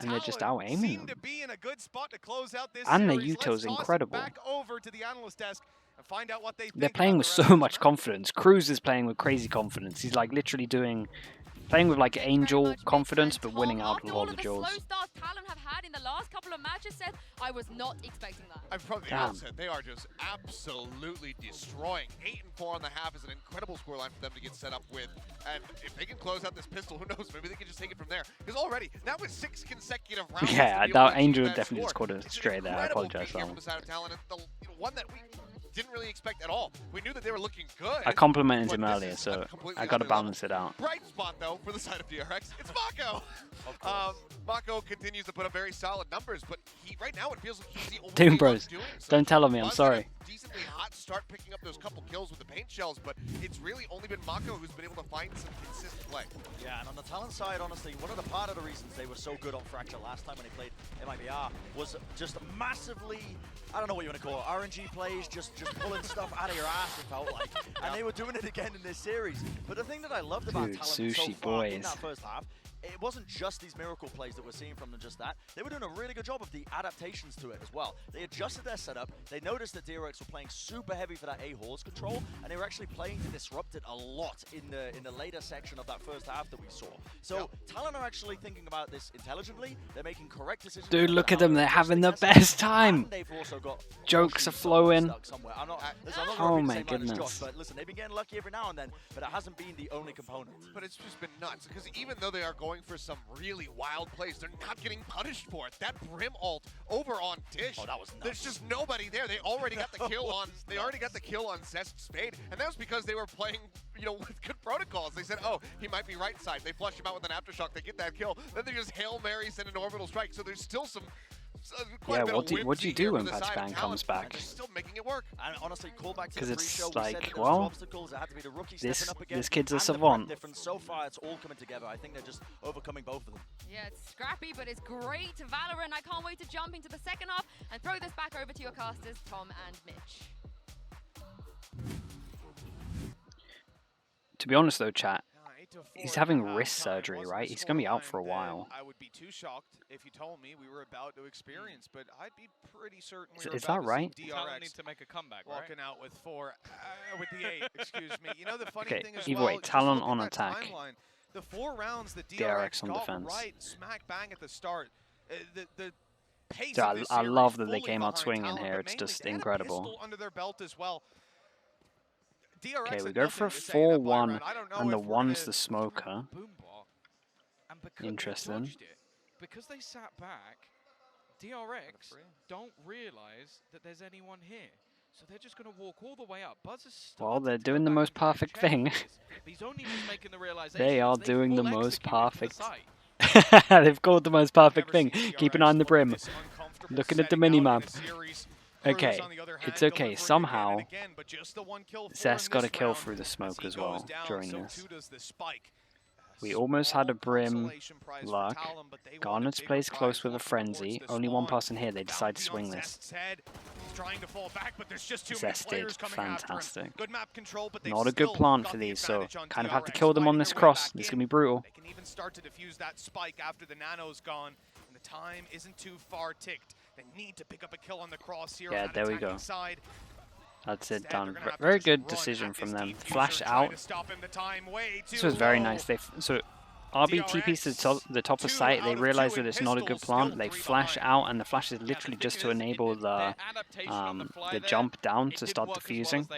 S3: And they're just
S4: Talon
S3: out-aiming
S4: seem
S3: them.
S4: to be in a good spot to close out this
S3: And their
S4: series.
S3: Uto's
S4: Let's toss
S3: incredible.
S4: it back over to the analyst desk and find out what they
S3: They're
S4: think
S3: playing
S4: about
S3: with
S4: the
S3: so
S4: rest of
S3: much
S4: this match.
S3: confidence. Cruz is playing with crazy confidence. He's like literally playing with like
S2: Thank you very
S3: angel
S2: much, Mitch
S3: confidence,
S2: and
S3: but
S2: Tom.
S3: winning out
S2: After
S3: a
S2: all
S3: lot
S2: of
S3: of
S2: the
S3: duels.
S2: slow starts Talon have had in the last couple of matches, said I was not expecting that.
S6: I've probably
S3: Damn.
S6: said they are just absolutely destroying. 8-4 on the half is an incredible scoreline for them to get set up with. And if they can close out this pistol, who knows? Maybe they can just take it from there. Because already, that was 6 consecutive rounds.
S3: Yeah,
S6: to be able to
S3: that
S6: achieve
S3: Angel
S6: that
S3: definitely
S6: score.
S3: scored a
S6: It's an
S3: straight there. I
S6: incredible
S3: apologize
S6: beat
S3: for
S6: here
S3: that
S6: from the side of Talon. And the one that we didn't really expect at all. We knew that they were looking good.
S3: I complimented
S6: but
S3: him
S6: this
S3: earlier,
S6: is
S3: so
S6: a completely
S3: I got to
S6: other level.
S3: balance it out.
S6: Bright spot, though, for the side of DRX, it's Mako. Mako continues to put up very solid numbers, but right now it feels like he's the only
S3: Doom
S6: one
S3: Bros,
S6: doing so.
S3: don't tell me, I'm
S6: Buzz had a
S3: sorry.
S6: decently hot start picking up those couple kills with the paint shells, but it's really only been Mako who's been able to find some consistent play.
S1: Yeah, and on the Talon side, honestly, one of the part of the reasons they were so good on Fracture last time when they played MIBR was just massively, I don't know what you want to call it, RNG plays, just pulling stuff out of your ass, it felt like. And they were doing it again in this series. But the thing that I loved about
S3: Dude,
S1: Talon so
S3: Sushi
S1: far in
S3: boys.
S1: that first half, it wasn't just these miracle plays that we're seeing from them, just that. They were doing a really good job of the adaptations to it as well. They adjusted their setup. They noticed that DRX were playing super heavy for that A-Horse control, and they were actually playing to disrupt it a lot in the later section of that first half that we saw. So Talon are actually thinking about this intelligently. They're making correct decisions.
S3: Dude, look at
S1: how
S3: them. They're having the
S1: adjusting
S3: best time.
S1: and they've also got
S3: Jokes
S1: Yoshi
S3: are flowing.
S1: stuck somewhere. I'm not
S3: Oh
S1: gonna
S3: my
S1: repeat the same line as
S3: goodness.
S1: Josh, but listen, they've been getting lucky every now and then, but it hasn't been the only component.
S6: But it's just been nuts, because even though they are going for some really wild plays, they're not getting punished for it. That Brim ult over on Dish.
S1: Oh, that was nuts.
S6: There's just nobody there. They already got the kill on. They already got the kill on Zest Spade, and that was because they were playing, with good protocols. They said, "Oh, he might be right side." They flush him out with an aftershock. They get that kill. Then they just Hail Mary send an orbital strike. So there's still some. Quite a bit
S3: what
S6: of
S3: do you
S6: whimsy
S3: do
S6: here
S3: when
S6: from the side of
S3: Patchbang
S6: Talon,
S3: comes
S6: but
S3: back?
S6: they're still making it work.
S1: And honestly, call back to
S3: 'Cause
S1: the
S3: it's
S1: pre-show.
S3: like,
S1: we said that
S3: well,
S1: there was obstacles. It had to be the rookie
S3: this-
S1: stepping up again.
S3: this kid's a
S1: and the
S3: savant.
S1: prep difference. So far, it's all coming together. I think they're just overcoming both of them.
S2: Yeah, it's scrappy, but it's great. Valorant, I can't wait to jump into the second half and throw this back over to your casters, Tom and Mitch.
S3: To be honest though, chat,
S4: 8-4
S3: he's
S4: at
S3: having
S4: halftime.
S3: wrist surgery,
S4: Wasn't
S3: right?
S4: the
S3: He's gonna be out
S4: scoreline
S3: for a
S4: that
S3: while.
S4: I would be too shocked if you told me we were about to experience, but I'd be pretty certain we were
S3: Is
S4: about
S3: that
S4: to see
S3: right?
S5: Talon need
S4: DRX
S5: to make a comeback, right?
S4: walking out with 4, with the 8, excuse me. You know the funny
S3: Okay,
S4: thing is,
S3: either
S4: well,
S3: way,
S4: just
S3: Talon
S4: look at
S3: on
S4: that
S3: attack.
S4: timeline. The 4 rounds that
S3: DRX on
S4: got
S3: defense.
S4: right smack bang at the start. The pace
S3: Dude,
S4: of this
S3: I
S4: series
S3: love that they
S4: fully
S3: came out
S4: behind
S3: swinging
S4: Talon,
S3: here.
S4: but
S3: It's
S4: mainly
S3: just
S4: they had a
S3: incredible.
S4: pistol under their belt as well. DRX
S3: Okay, we
S4: had
S3: go for a
S4: nothing to say in that buy
S3: 4-1,
S4: round. I don't know
S3: and the
S4: if we're
S3: 1's
S4: gonna-
S3: the smoker.
S5: Boombot, and because
S3: Interesting.
S5: they dodged it, because they sat back, DRX don't realize that there's anyone here. So they're just going to walk all the way up. Buzz is
S3: Well, they're doing the most perfect thing.
S5: He's only just making the realization.
S3: They are
S5: they've
S3: doing the
S5: full
S3: most
S5: executed to the
S3: perfect.
S5: site.
S3: They've called the most perfect thing.
S4: Never seen
S3: Keep an
S4: DRX
S3: eye on the
S4: look
S3: brim.
S4: this uncomfortable
S3: Looking at the
S4: setting out in
S3: minimap.
S4: a series.
S3: Okay,
S4: Cruz, on the other
S3: it's
S4: hand,
S3: okay.
S4: delivering
S3: Somehow,
S4: again and again, but just the one kill for
S3: Zest
S4: him
S3: got a
S4: this
S3: kill
S4: round.
S3: through the smoke
S4: he
S3: as well
S4: goes down,
S3: during
S4: so
S3: this.
S4: too does the spike.
S3: We almost had a
S4: Small
S3: Brim
S4: consolation prize for
S3: luck.
S4: Talon, but they want a
S3: Garnets
S4: bigger
S3: plays
S4: prize
S3: close with a
S4: walking
S3: frenzy.
S4: towards the
S3: Only one
S4: spawn.
S3: person here. They decide to
S4: Bounty on
S3: swing this.
S4: Zest's head. He's trying to fall back, but there's just too
S3: Zest
S4: many
S3: did
S4: players coming after him.
S3: fantastic.
S4: Good map control, but they've
S3: Not a good
S4: still
S3: plant
S4: got
S3: for
S4: the
S3: these, so
S4: advantage on
S3: kind of have to
S4: DRX,
S3: kill them on
S4: fighting
S3: this
S4: their way
S3: cross.
S4: back
S3: This is
S4: in.
S3: gonna be brutal.
S4: They can even start to defuse that spike after the nano's gone, and the time isn't too far ticked. They need to pick up a kill on the cross here
S3: Yeah,
S4: on that
S3: there we
S4: attacking
S3: go.
S4: side.
S3: That's it
S4: Instead,
S3: done.
S4: they're gonna have to
S3: Very
S4: just
S3: good
S4: run
S3: decision
S4: at
S3: from
S4: this
S3: them.
S4: defuser,
S3: Flash
S4: trying
S3: out.
S4: to stop him. The time way
S3: This
S4: too
S3: was very
S4: low.
S3: nice. So RB TPs to the top of site. They realize that it's not a good plant. They flash out, and the flash is literally just to enable the jump down to start defusing.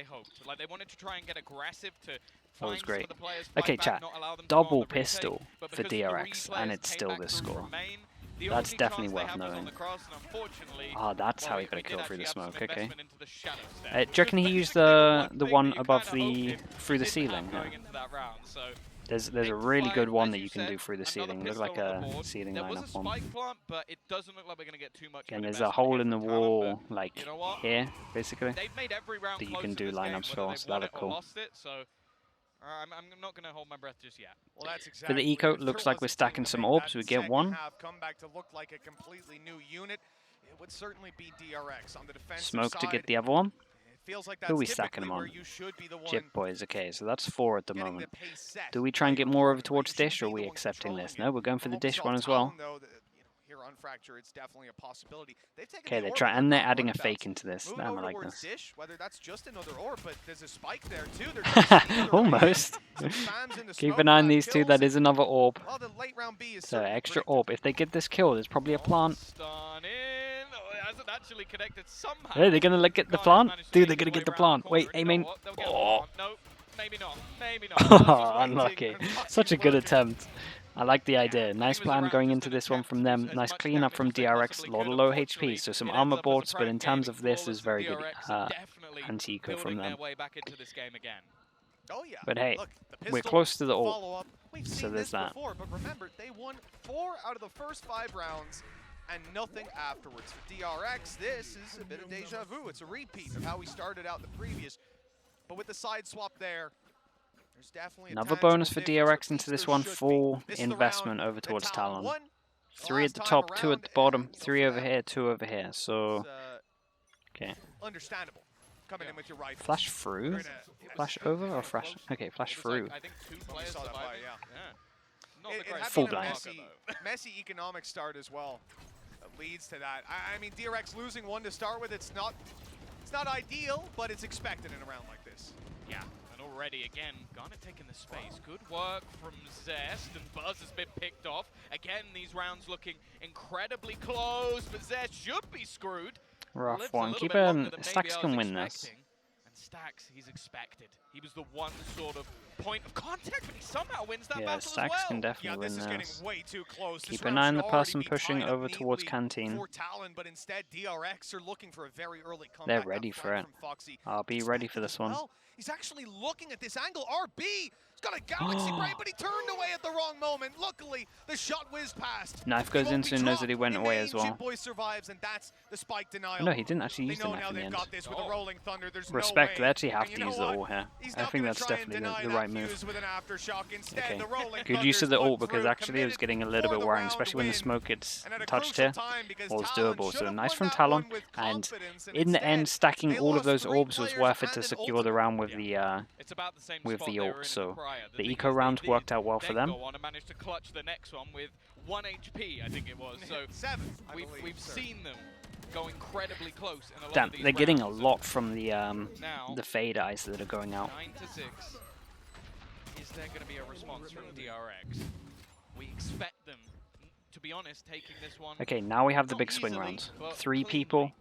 S5: Like they wanted to try and get aggressive to
S3: That was
S5: find
S3: great.
S5: some of the players
S3: Okay,
S5: fight back,
S3: chat.
S5: not allow them to
S3: Double
S5: go on the retake,
S3: pistol
S5: but
S3: for
S5: because the
S3: DRX,
S5: replayers
S3: and it's
S5: came
S3: still
S5: back
S3: this
S5: through
S3: score.
S5: Remain, the
S3: That's
S5: only
S3: definitely
S5: chance
S3: worth
S5: they have was on
S3: knowing.
S5: the cross, and unfortunately,
S3: Ah, that's
S5: well,
S3: how he
S5: we
S3: got a
S5: did
S3: kill through
S5: actually
S3: the
S5: have some
S3: smoke. Okay.
S5: investment into the shadow step,
S3: Do you
S5: which
S3: reckon
S5: was
S3: he used
S5: basically
S3: the
S5: thing
S3: one
S5: that you
S3: above
S5: kinda hoped
S3: the
S5: if
S3: through the
S5: didn't have
S3: ceiling?
S5: going into that round, so
S3: There's a
S5: 8 to
S3: really
S5: 5,
S3: good one
S5: as
S3: that
S5: you
S3: you can
S5: said,
S3: do through the
S5: another
S3: ceiling. Look
S5: pistol
S3: like
S5: on the
S3: a
S5: board.
S3: ceiling
S5: There was a
S3: lineup one.
S5: spike plant, but it doesn't look like we're going to get too much.
S3: And
S5: of an
S3: there's a
S5: investment
S3: hole
S5: here
S3: in the
S5: from Talon,
S3: wall,
S5: but
S3: like
S5: you know what?
S3: here, basically.
S5: They've made every round
S3: that you
S5: close
S3: can
S5: to
S3: do
S5: this game,
S3: lineups
S5: whether
S3: for,
S5: they've
S3: so
S5: won
S3: that'll
S5: it or
S3: cool.
S5: lost it, so I'm not going to hold my breath just yet.
S4: Well, that's
S3: For
S4: exactly
S3: the eco,
S4: it.
S3: it looks
S4: There
S3: like
S4: was
S3: we're
S4: a team
S3: stacking
S4: to
S3: some
S4: make
S3: orbs.
S4: that
S3: We get
S4: second
S3: one.
S4: half come back to look like a completely new unit. It would certainly be DRX on the defensive
S3: Smoke
S4: side.
S3: to get the other one.
S4: It feels like
S3: Who
S4: that's
S3: are we stacking
S4: typically
S3: them
S4: where
S3: on?
S4: you should be the one
S3: Jip boys. Okay, so that's 4 at the
S4: getting
S3: moment.
S4: the pace set
S3: Do we try
S4: by
S3: and
S4: your
S3: get more over
S4: opponent, but
S3: towards
S4: you shouldn't
S3: dish, or are
S4: be
S3: we
S4: the one
S3: accepting
S4: controlling
S3: this?
S4: it.
S3: No, we're going for the
S4: Almost
S3: dish
S4: saw
S3: one as well.
S4: Talon, though, here Unfracture, it's definitely a possibility. They've taken
S3: Okay,
S4: the
S3: they
S4: orb
S3: try,
S4: with
S3: and they're
S4: the
S3: adding a
S4: orb
S3: fake
S4: bounce.
S3: into this.
S4: Moving
S3: Damn, I
S4: over
S3: like
S4: towards
S3: this.
S4: Dish, whether that's just another orb, but there's a spike there too. They're chasing the other
S3: Almost.
S4: Spams in the
S3: Keep
S4: smoke,
S3: an eye on these two.
S4: kills,
S3: That is another orb.
S4: well, the late round B is
S3: So
S4: certainly
S3: extra
S4: predictable.
S3: orb. If they get this kill, there's probably a plant.
S5: Stun in. Oh, it hasn't actually connected somehow.
S3: Hey, they're gonna get the
S5: Guys
S3: plant?
S5: managed to
S3: Dude,
S5: make
S3: they're
S5: their
S3: gonna
S5: way
S3: get the
S5: around
S3: plant.
S5: the
S3: Wait,
S5: corner. You know
S3: aiming.
S5: what? They'll get the
S3: Oh,
S5: plant. Nope, maybe not. Maybe not. I was just waiting.
S3: unlucky.
S4: and Foxy's
S3: Such a good
S4: lurking.
S3: attempt. I like the idea.
S5: I
S3: Nice
S5: think it was
S3: plan
S5: around
S3: going
S5: just
S3: into
S5: an
S3: this one
S5: attempt
S3: from
S5: to
S3: them.
S5: do as
S3: Nice
S5: much
S3: cleanup
S5: damage
S3: from
S5: as they
S3: DRX. A
S5: possibly
S3: lot of
S5: could.
S3: low
S5: Unfortunately,
S3: HP, so some
S5: it
S3: armor
S5: ends up as a
S3: boards, but
S5: prime
S3: in terms
S5: gaming
S3: of this
S5: flawless
S3: is very good
S5: DRX are definitely
S3: anti-eco from
S5: building
S3: them.
S5: their way back into this game again.
S4: Oh yeah.
S3: But hey,
S4: Look, the
S3: we're
S4: pistol,
S3: close to the ult,
S4: follow-up. We've
S3: so
S4: seen
S3: there's
S4: this
S3: that.
S4: before, but remember, they won 4 out of the first 5 rounds and nothing afterwards. For DRX, this is a bit of deja vu. It's a repeat of how we started out the previous. But with the side swap there, there's definitely
S3: Another
S4: a tangible
S3: bonus for
S4: difference,
S3: DRX
S4: or
S3: into
S4: at
S3: this
S4: least
S3: one.
S4: there should
S3: Full
S4: be. This is the
S3: investment
S4: round
S3: over
S4: that
S3: towards Talon.
S4: won.
S3: 3 at the
S4: Last
S3: top,
S4: time
S3: 2 at the
S4: around,
S3: bottom,
S4: and,
S3: 3
S4: for
S3: over
S4: them,
S3: here, 2 over here. So,
S4: it's,
S3: okay.
S4: understandable coming in with your rifle.
S3: Flash through? Flash over or flash? Okay, flash
S5: It was
S3: through.
S5: like, I think 2
S4: Well, we
S5: players
S4: saw that
S5: surviving.
S4: fight, yeah.
S5: Not the
S4: It
S5: great
S4: had
S3: Full
S4: been a
S3: blind.
S4: messy economic start as well. That leads to that. I mean, DRX losing 1 to start with, it's not ideal, but it's expected in a round like this.
S5: Yeah, and already again, Garnet taking the space. Good work from Zest, and Buzz has been picked off. Again, these rounds looking incredibly close, but Zest should be screwed.
S3: Rough
S5: Lives a
S3: one.
S5: little
S3: Keep
S5: bit longer than maybe
S3: Stacks
S5: I
S3: can
S5: was
S3: win this.
S5: expecting. And Stacks, he's expected. He was the one sort of point of contact, but he somehow wins that
S3: Yeah,
S5: battle
S3: Stacks
S5: as well.
S3: can
S4: Yeah,
S3: definitely
S4: this is
S3: win
S4: getting
S3: this.
S4: way too close.
S3: Keep
S4: This
S3: an
S4: round
S3: eye on
S4: should
S3: the
S4: already
S3: person
S4: be
S3: pushing
S4: tied up
S3: over towards
S4: neatly
S3: Canteen.
S4: for Talon, but instead DRX are looking for a very early comeback.
S3: They're
S4: That
S3: ready for
S4: flank
S3: it.
S4: from Foxy.
S3: I'll be ready for this one.
S4: Well, he's actually looking at this angle. RB, he's got a Galaxy Brain, but he turned away at the wrong moment. Luckily, the shot whizzed past.
S3: Knife
S4: He
S3: goes
S4: won't
S3: in
S4: be
S3: so he knows that he
S4: dropped.
S3: went
S4: The
S3: away
S4: main
S3: as well.
S4: Jit Boy survives, and that's the spike denial.
S3: No, he didn't actually
S4: They
S3: use the
S4: know
S3: knife
S4: now
S3: in the
S4: they've
S3: end.
S4: got this with a rolling thunder. There's
S3: Respect,
S4: no
S3: they
S4: way.
S3: actually have
S4: And
S3: to
S4: you know
S3: use the
S4: what?
S3: ult here.
S4: He's
S3: I
S4: not
S3: think
S4: gonna
S3: that's
S4: try and
S3: definitely
S4: deny
S3: the
S4: that
S3: right move.
S4: fuse with an aftershock. Instead,
S3: Okay,
S4: the rolling
S3: good use of the
S4: thunder's
S3: ult
S4: put
S3: because
S4: through,
S3: actually it was
S4: committed
S3: getting a little
S4: for
S3: bit
S4: the
S3: worrying,
S4: round
S3: especially when the
S4: win.
S3: smoke gets
S4: And at a
S3: touched
S4: crucial
S3: here.
S4: time, because
S3: Well, it's
S4: Talon
S3: doable,
S4: should
S3: so
S4: have
S3: nice
S4: won
S3: from
S4: that
S3: Talon,
S4: one with
S3: and
S4: confidence,
S3: in the
S4: instead,
S3: end, stacking
S4: they
S3: all of
S4: lost
S3: those
S4: 3
S3: orbs was
S4: players
S3: worth it
S4: and
S3: to
S4: an
S3: secure the round with
S5: Yeah. It's about the same
S3: with
S5: spot
S3: the
S5: they
S3: ult,
S5: were in
S3: so
S5: prior.
S3: the
S5: thing
S3: eco
S5: is they
S3: round
S5: did
S3: worked out well for
S5: then
S3: them.
S5: go on and managed to clutch the next one with 1 HP, I think it was. So
S4: 7, I
S5: we've
S4: believe, sir.
S5: seen them go incredibly close in a lot
S3: Damn,
S5: of these
S3: they're getting a
S5: rounds.
S3: lot from the
S5: Now,
S3: fade eyes that are going out.
S5: 9 to 6. Is there going to be a response from DRX? We expect them, to be honest, taking this one.
S3: Okay, now we have the
S5: Not
S3: big swing
S5: easily,
S3: rounds.
S5: but
S3: 3
S5: cleanly.
S3: people.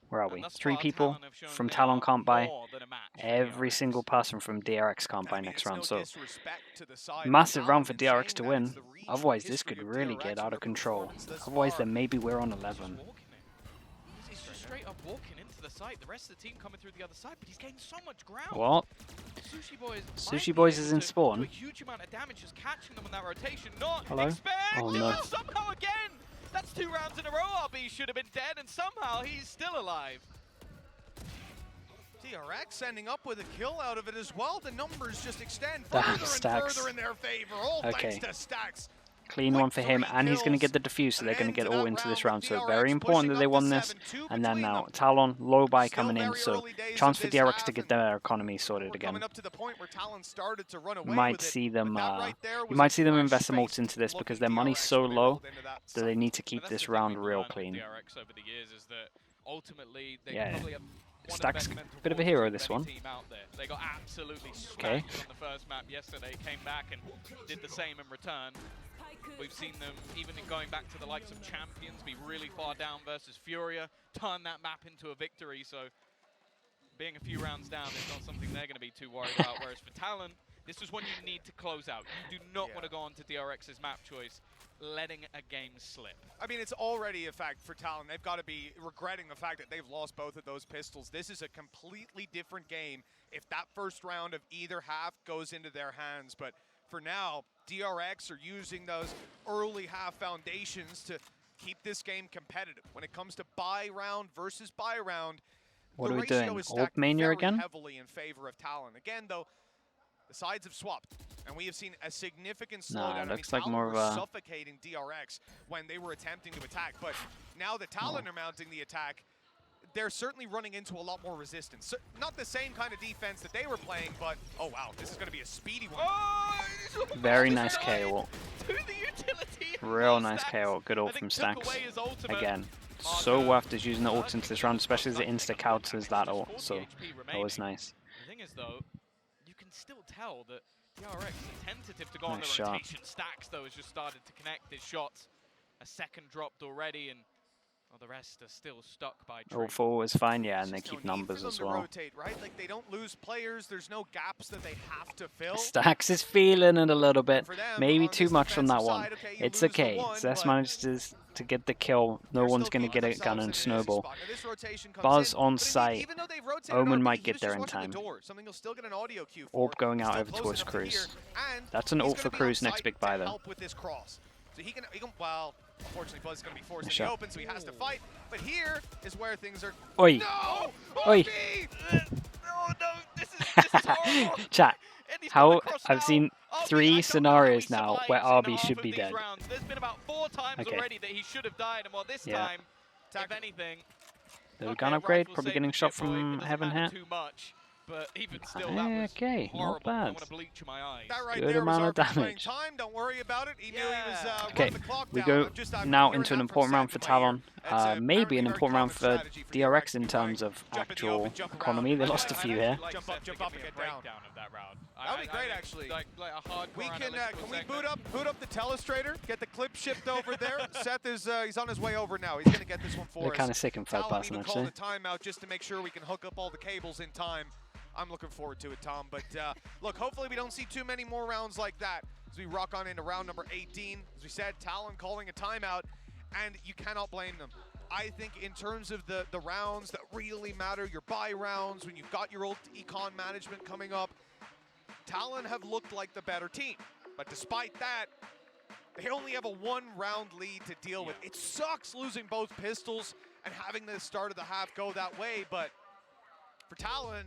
S3: Where are
S5: And
S3: we?
S5: thus
S3: 3
S5: far,
S3: people
S5: Talon have shown
S3: from
S5: they
S3: Talon
S5: are
S3: can't buy.
S5: more than a match for
S3: Every
S5: DRX.
S3: single person from DRX can't
S4: I
S3: buy
S4: mean,
S3: next
S4: it's
S3: round,
S4: no
S3: so
S4: disrespect to the side of
S3: massive
S4: Talon
S3: round for
S4: in
S3: DRX
S4: saying
S3: to
S4: that
S3: win.
S4: it's the recent
S3: Otherwise, this
S4: history
S3: could
S4: of
S3: really
S4: DRX
S3: get
S4: and
S3: out of
S4: their
S3: control.
S4: performance thus
S3: Otherwise,
S4: far.
S3: then maybe we're on
S5: He's
S3: 11.
S5: just walking it. He's just straight up walking into the site. The rest of the team coming through the other side, but he's getting so much ground.
S3: What?
S5: Sushi Boys,
S3: Sushi
S5: might be
S3: Boys
S5: able
S3: is in
S5: to
S3: spawn.
S5: do a huge amount of damage, just catching them on that rotation. Not
S3: Hello?
S5: expected.
S3: Oh, no.
S5: Somehow again. That's 2 rounds in a row. RB should have been dead, and somehow he's still alive.
S4: DRX ending up with a kill out of it as well. The numbers just extend
S3: Damn,
S4: further and
S3: Stacks.
S4: further in their favor. All
S3: Okay.
S4: thanks to Stacks.
S3: Clean
S4: With
S3: one for him,
S4: 3
S3: and he's going to
S4: kills,
S3: get the defuse, so they're going to get
S4: an
S3: all
S4: end to
S3: into
S4: that
S3: this
S4: round
S3: round.
S4: with
S3: So
S4: DRX
S3: very important
S4: pushing
S3: that they
S4: up
S3: won
S4: to
S3: this.
S4: 7-2
S3: And then
S4: between
S3: now
S4: them.
S3: Talon, low buy
S4: Still
S3: coming in,
S4: very
S3: so
S4: early days
S3: chance
S4: of
S3: for
S4: this
S3: DRX
S4: half,
S3: to get
S4: and
S3: their economy sorted
S4: we're
S3: again.
S4: coming up to the point where Talon started to run away
S3: Might
S4: with it,
S3: see them,
S4: but that right there
S3: you
S4: was
S3: might
S4: a
S3: see them
S4: fresh
S3: invest some
S4: space
S3: ults into this
S4: looking
S3: because their money's
S4: DRX
S3: so
S4: when they
S3: low
S4: rolled into that
S3: that they need to
S5: But
S3: keep
S5: that's
S3: this
S5: the thing
S3: round
S5: we've
S3: real
S5: learned with
S3: clean.
S5: DRX over the years is that ultimately they
S3: Yeah.
S5: probably have one
S3: Stacks,
S5: of the best mental
S3: bit of a
S5: forces
S3: hero
S5: of
S3: this
S5: any
S3: one.
S5: team out there. They got absolutely
S3: Okay.
S5: smacked on the first map yesterday, came back and did the same in return. We've seen them, even in going back to the likes of Champions, be really far down versus Furia, turn that map into a victory. So being a few rounds down is not something they're going to be too worried about. Whereas for Talon, this is when you need to close out. You do not want to go on to DRX's map choice, letting a game slip.
S4: I mean, it's already a fact for Talon. They've got to be regretting the fact that they've lost both of those pistols. This is a completely different game if that first round of either half goes into their hands. But for now, DRX are using those early half foundations to keep this game competitive. When it comes to buy round versus buy round,
S3: What
S4: the
S3: are we
S4: ratio
S3: doing?
S4: is
S3: Orb
S4: stacked
S3: Mania
S4: very
S3: again?
S4: heavily in favor of Talon. Again, though, the sides have swapped, and we have seen a significant slowdown.
S3: Nah,
S4: I mean,
S3: looks like
S4: Talon
S3: more of
S4: were
S3: a-
S4: suffocating DRX when they were attempting to attack, but now that Talon are mounting the attack, they're certainly running into a lot more resistance. So, not the same kind of defense that they were playing, but oh wow, this is going to be a speedy one.
S5: Oh,
S3: Very
S5: he's
S3: nice
S5: dying
S3: KO.
S5: to the utility
S3: Real nice KO. Good ult from Stacks. Again, so worth just using the ult into this round, especially as it insta-counters that ult. So that was nice.
S5: The thing is, though, you can still tell that DRX is tentative to go on
S3: Nice
S5: the
S3: shot.
S5: rotation. Stacks, though, has just started to connect his shots. A second dropped already, and the rest are still stuck by Tree.
S3: Ult 4 is fine, yeah, and they
S4: There's no
S3: keep
S4: need
S3: numbers
S4: for them
S3: as
S4: to
S3: well.
S4: rotate, right? Like, they don't lose players. There's no gaps that they have to fill.
S3: Stacks is feeling it a little bit.
S4: For them,
S3: Maybe
S4: on
S3: too
S4: this
S3: much on that
S4: defensive
S3: one.
S4: side, okay, you
S3: It's
S4: lose the
S3: okay.
S4: one,
S3: Zest
S4: but
S3: managed to get the kill. No
S4: they're
S3: one's
S4: still
S3: going to
S4: keeping
S3: get a gun and
S4: themselves in a
S3: snowball.
S4: spot. Now, this rotation comes
S3: Buzz
S4: in,
S3: on
S4: but
S3: site.
S4: even though they've rotated
S3: Omen
S4: RB,
S3: might
S4: he
S3: get
S4: was
S3: there
S4: just
S3: in
S4: watching
S3: time.
S4: the door, something you'll still get an audio cue for.
S3: Orb going out
S4: Still
S3: over
S4: close
S3: towards
S4: enough to hear,
S3: Cruz.
S4: and
S3: That's an
S4: he's
S3: ult for
S4: gonna be on
S3: Cruz next
S4: site
S3: big
S4: to
S3: buy though.
S4: help with this cross. So he can, well, unfortunately Buzz is going to be forced
S3: Nice
S4: in the
S3: shot.
S4: open, so he has to fight. But here is where things are...
S3: Oi!
S4: No!
S3: Oi!
S5: Oh no, this is horrible.
S3: Chat.
S5: And he's
S3: How
S5: got the cross
S3: I've
S5: now.
S3: seen
S5: RB, I
S3: 3
S5: don't know how
S3: scenarios
S5: he
S3: now where
S5: survives in
S3: RB
S5: half
S3: should
S5: of
S3: be
S5: these
S3: dead.
S5: rounds. There's been about 4 times
S3: Okay.
S5: already that he should have died, and well, this
S3: Yeah.
S5: time, if anything,
S3: The
S5: okay,
S3: gun upgrade,
S5: rifle
S3: probably
S5: saved
S3: getting
S5: the
S3: shot
S5: shit, boy. It
S3: from
S5: doesn't
S3: Heaven
S5: matter
S3: here.
S5: too much, but even still, that was
S3: Okay, not
S5: horrible. I
S3: bad.
S5: want to bleach my eyes.
S4: That right
S3: Good
S4: there was
S3: amount of
S4: RB playing
S3: damage.
S4: time. Don't worry about it. He knew he was
S3: Okay,
S4: running the clock
S3: we
S4: down.
S3: go
S4: I'm
S3: now
S4: hearing
S3: into an
S4: that from
S3: important round
S4: Seth
S3: for
S4: in my ear.
S3: Talon.
S4: It's a
S3: Maybe
S4: very,
S3: an
S4: very
S3: important round
S4: common
S3: for
S4: strategy for
S3: DRX in
S4: to
S3: terms
S4: try
S3: of
S4: jump in the
S3: actual
S4: open, jump around.
S3: economy. They lost a
S5: I'd
S3: few
S5: actually
S3: here.
S5: like
S4: Jump
S5: Seth
S4: up,
S5: to
S4: jump
S5: give
S4: up,
S5: me
S4: and
S5: a
S4: get down.
S5: breakdown of that round.
S4: That would be great,
S5: I
S4: actually.
S5: Like a hardcore
S4: We can
S5: analytical
S4: we
S5: segment.
S4: boot up the telestrator, get the clip shipped over there. Seth is he's on his way over now. He's going to get this one for
S3: They're
S4: us.
S3: kind of sick in third
S4: Talon
S3: person
S4: even called
S3: actually.
S4: a timeout just to make sure we can hook up all the cables in time. I'm looking forward to it, Tom. But look, hopefully we don't see too many more rounds like that as we rock on into round number 18. As we said, Talon calling a timeout, and you cannot blame them. I think in terms of the rounds that really matter, your buy rounds, when you've got your old econ management coming up, Talon have looked like the better team. But despite that, they only have a 1-round lead to deal with. It sucks losing both pistols and having the start of the half go that way, but for Talon,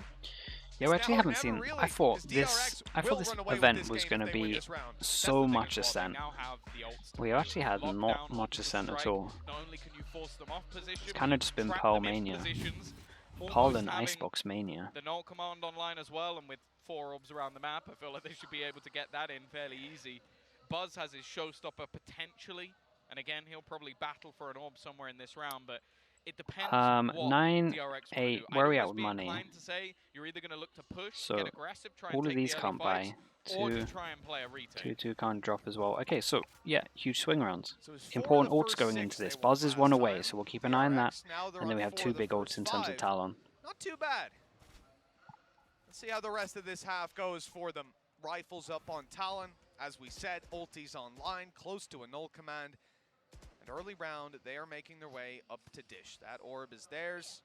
S3: Yeah, we actually
S4: now
S3: haven't
S4: never
S3: seen.
S4: really,
S3: I thought
S4: because DRX
S3: this
S4: will run away with
S3: event
S4: this
S3: was
S4: game
S3: going
S4: if
S3: to
S4: they win
S3: be
S4: this round.
S3: so much
S5: That's the thing as well,
S3: ascent.
S5: they now have the ults to
S3: We actually had
S5: lock
S3: not
S5: down
S3: much
S5: onto the
S3: ascent at
S5: strike.
S3: all.
S5: Not only can you force them off position,
S3: It's kind of just been
S5: trap
S3: Pearl
S5: them in
S3: Mania.
S5: positions,
S3: Pearl
S5: almost
S3: and
S5: having
S3: Icebox Mania.
S5: the null command online as well, and with 4 orbs around the map, I feel like they should be able to get that in fairly easy. Buzz has his showstopper potentially, and again, he'll probably battle for an orb somewhere in this round, but it depends what
S3: 9,
S5: DRX wanna
S3: 8,
S5: do.
S3: where are
S5: I'd
S3: we at
S5: almost
S3: with
S5: be
S3: money?
S5: inclined to say you're either going to look to push,
S3: So,
S5: get aggressive, try and
S3: all of
S5: take
S3: these
S5: the early
S3: can't
S5: fights,
S3: buy.
S5: or to
S3: 2,
S5: try and play a retake.
S3: 2 can't drop as well. Okay, so yeah, huge swing rounds.
S4: So it's 4 of
S3: Important
S4: the
S3: ults
S4: first
S3: going
S4: 6
S3: into
S4: they
S3: this.
S4: won
S3: Buzz is
S4: last
S3: 1 away,
S4: time.
S3: so we'll keep an eye on that.
S4: DRX, now they're
S3: And then
S4: on
S3: we have
S4: 4
S3: 2
S4: of the
S3: big ults
S4: first
S3: in terms of
S4: 5.
S3: Talon.
S4: Not too bad. Let's see how the rest of this half goes for them. Rifles up on Talon. As we said, ultis online, close to a null command. And early round, they are making their way up to Dish. That orb is theirs.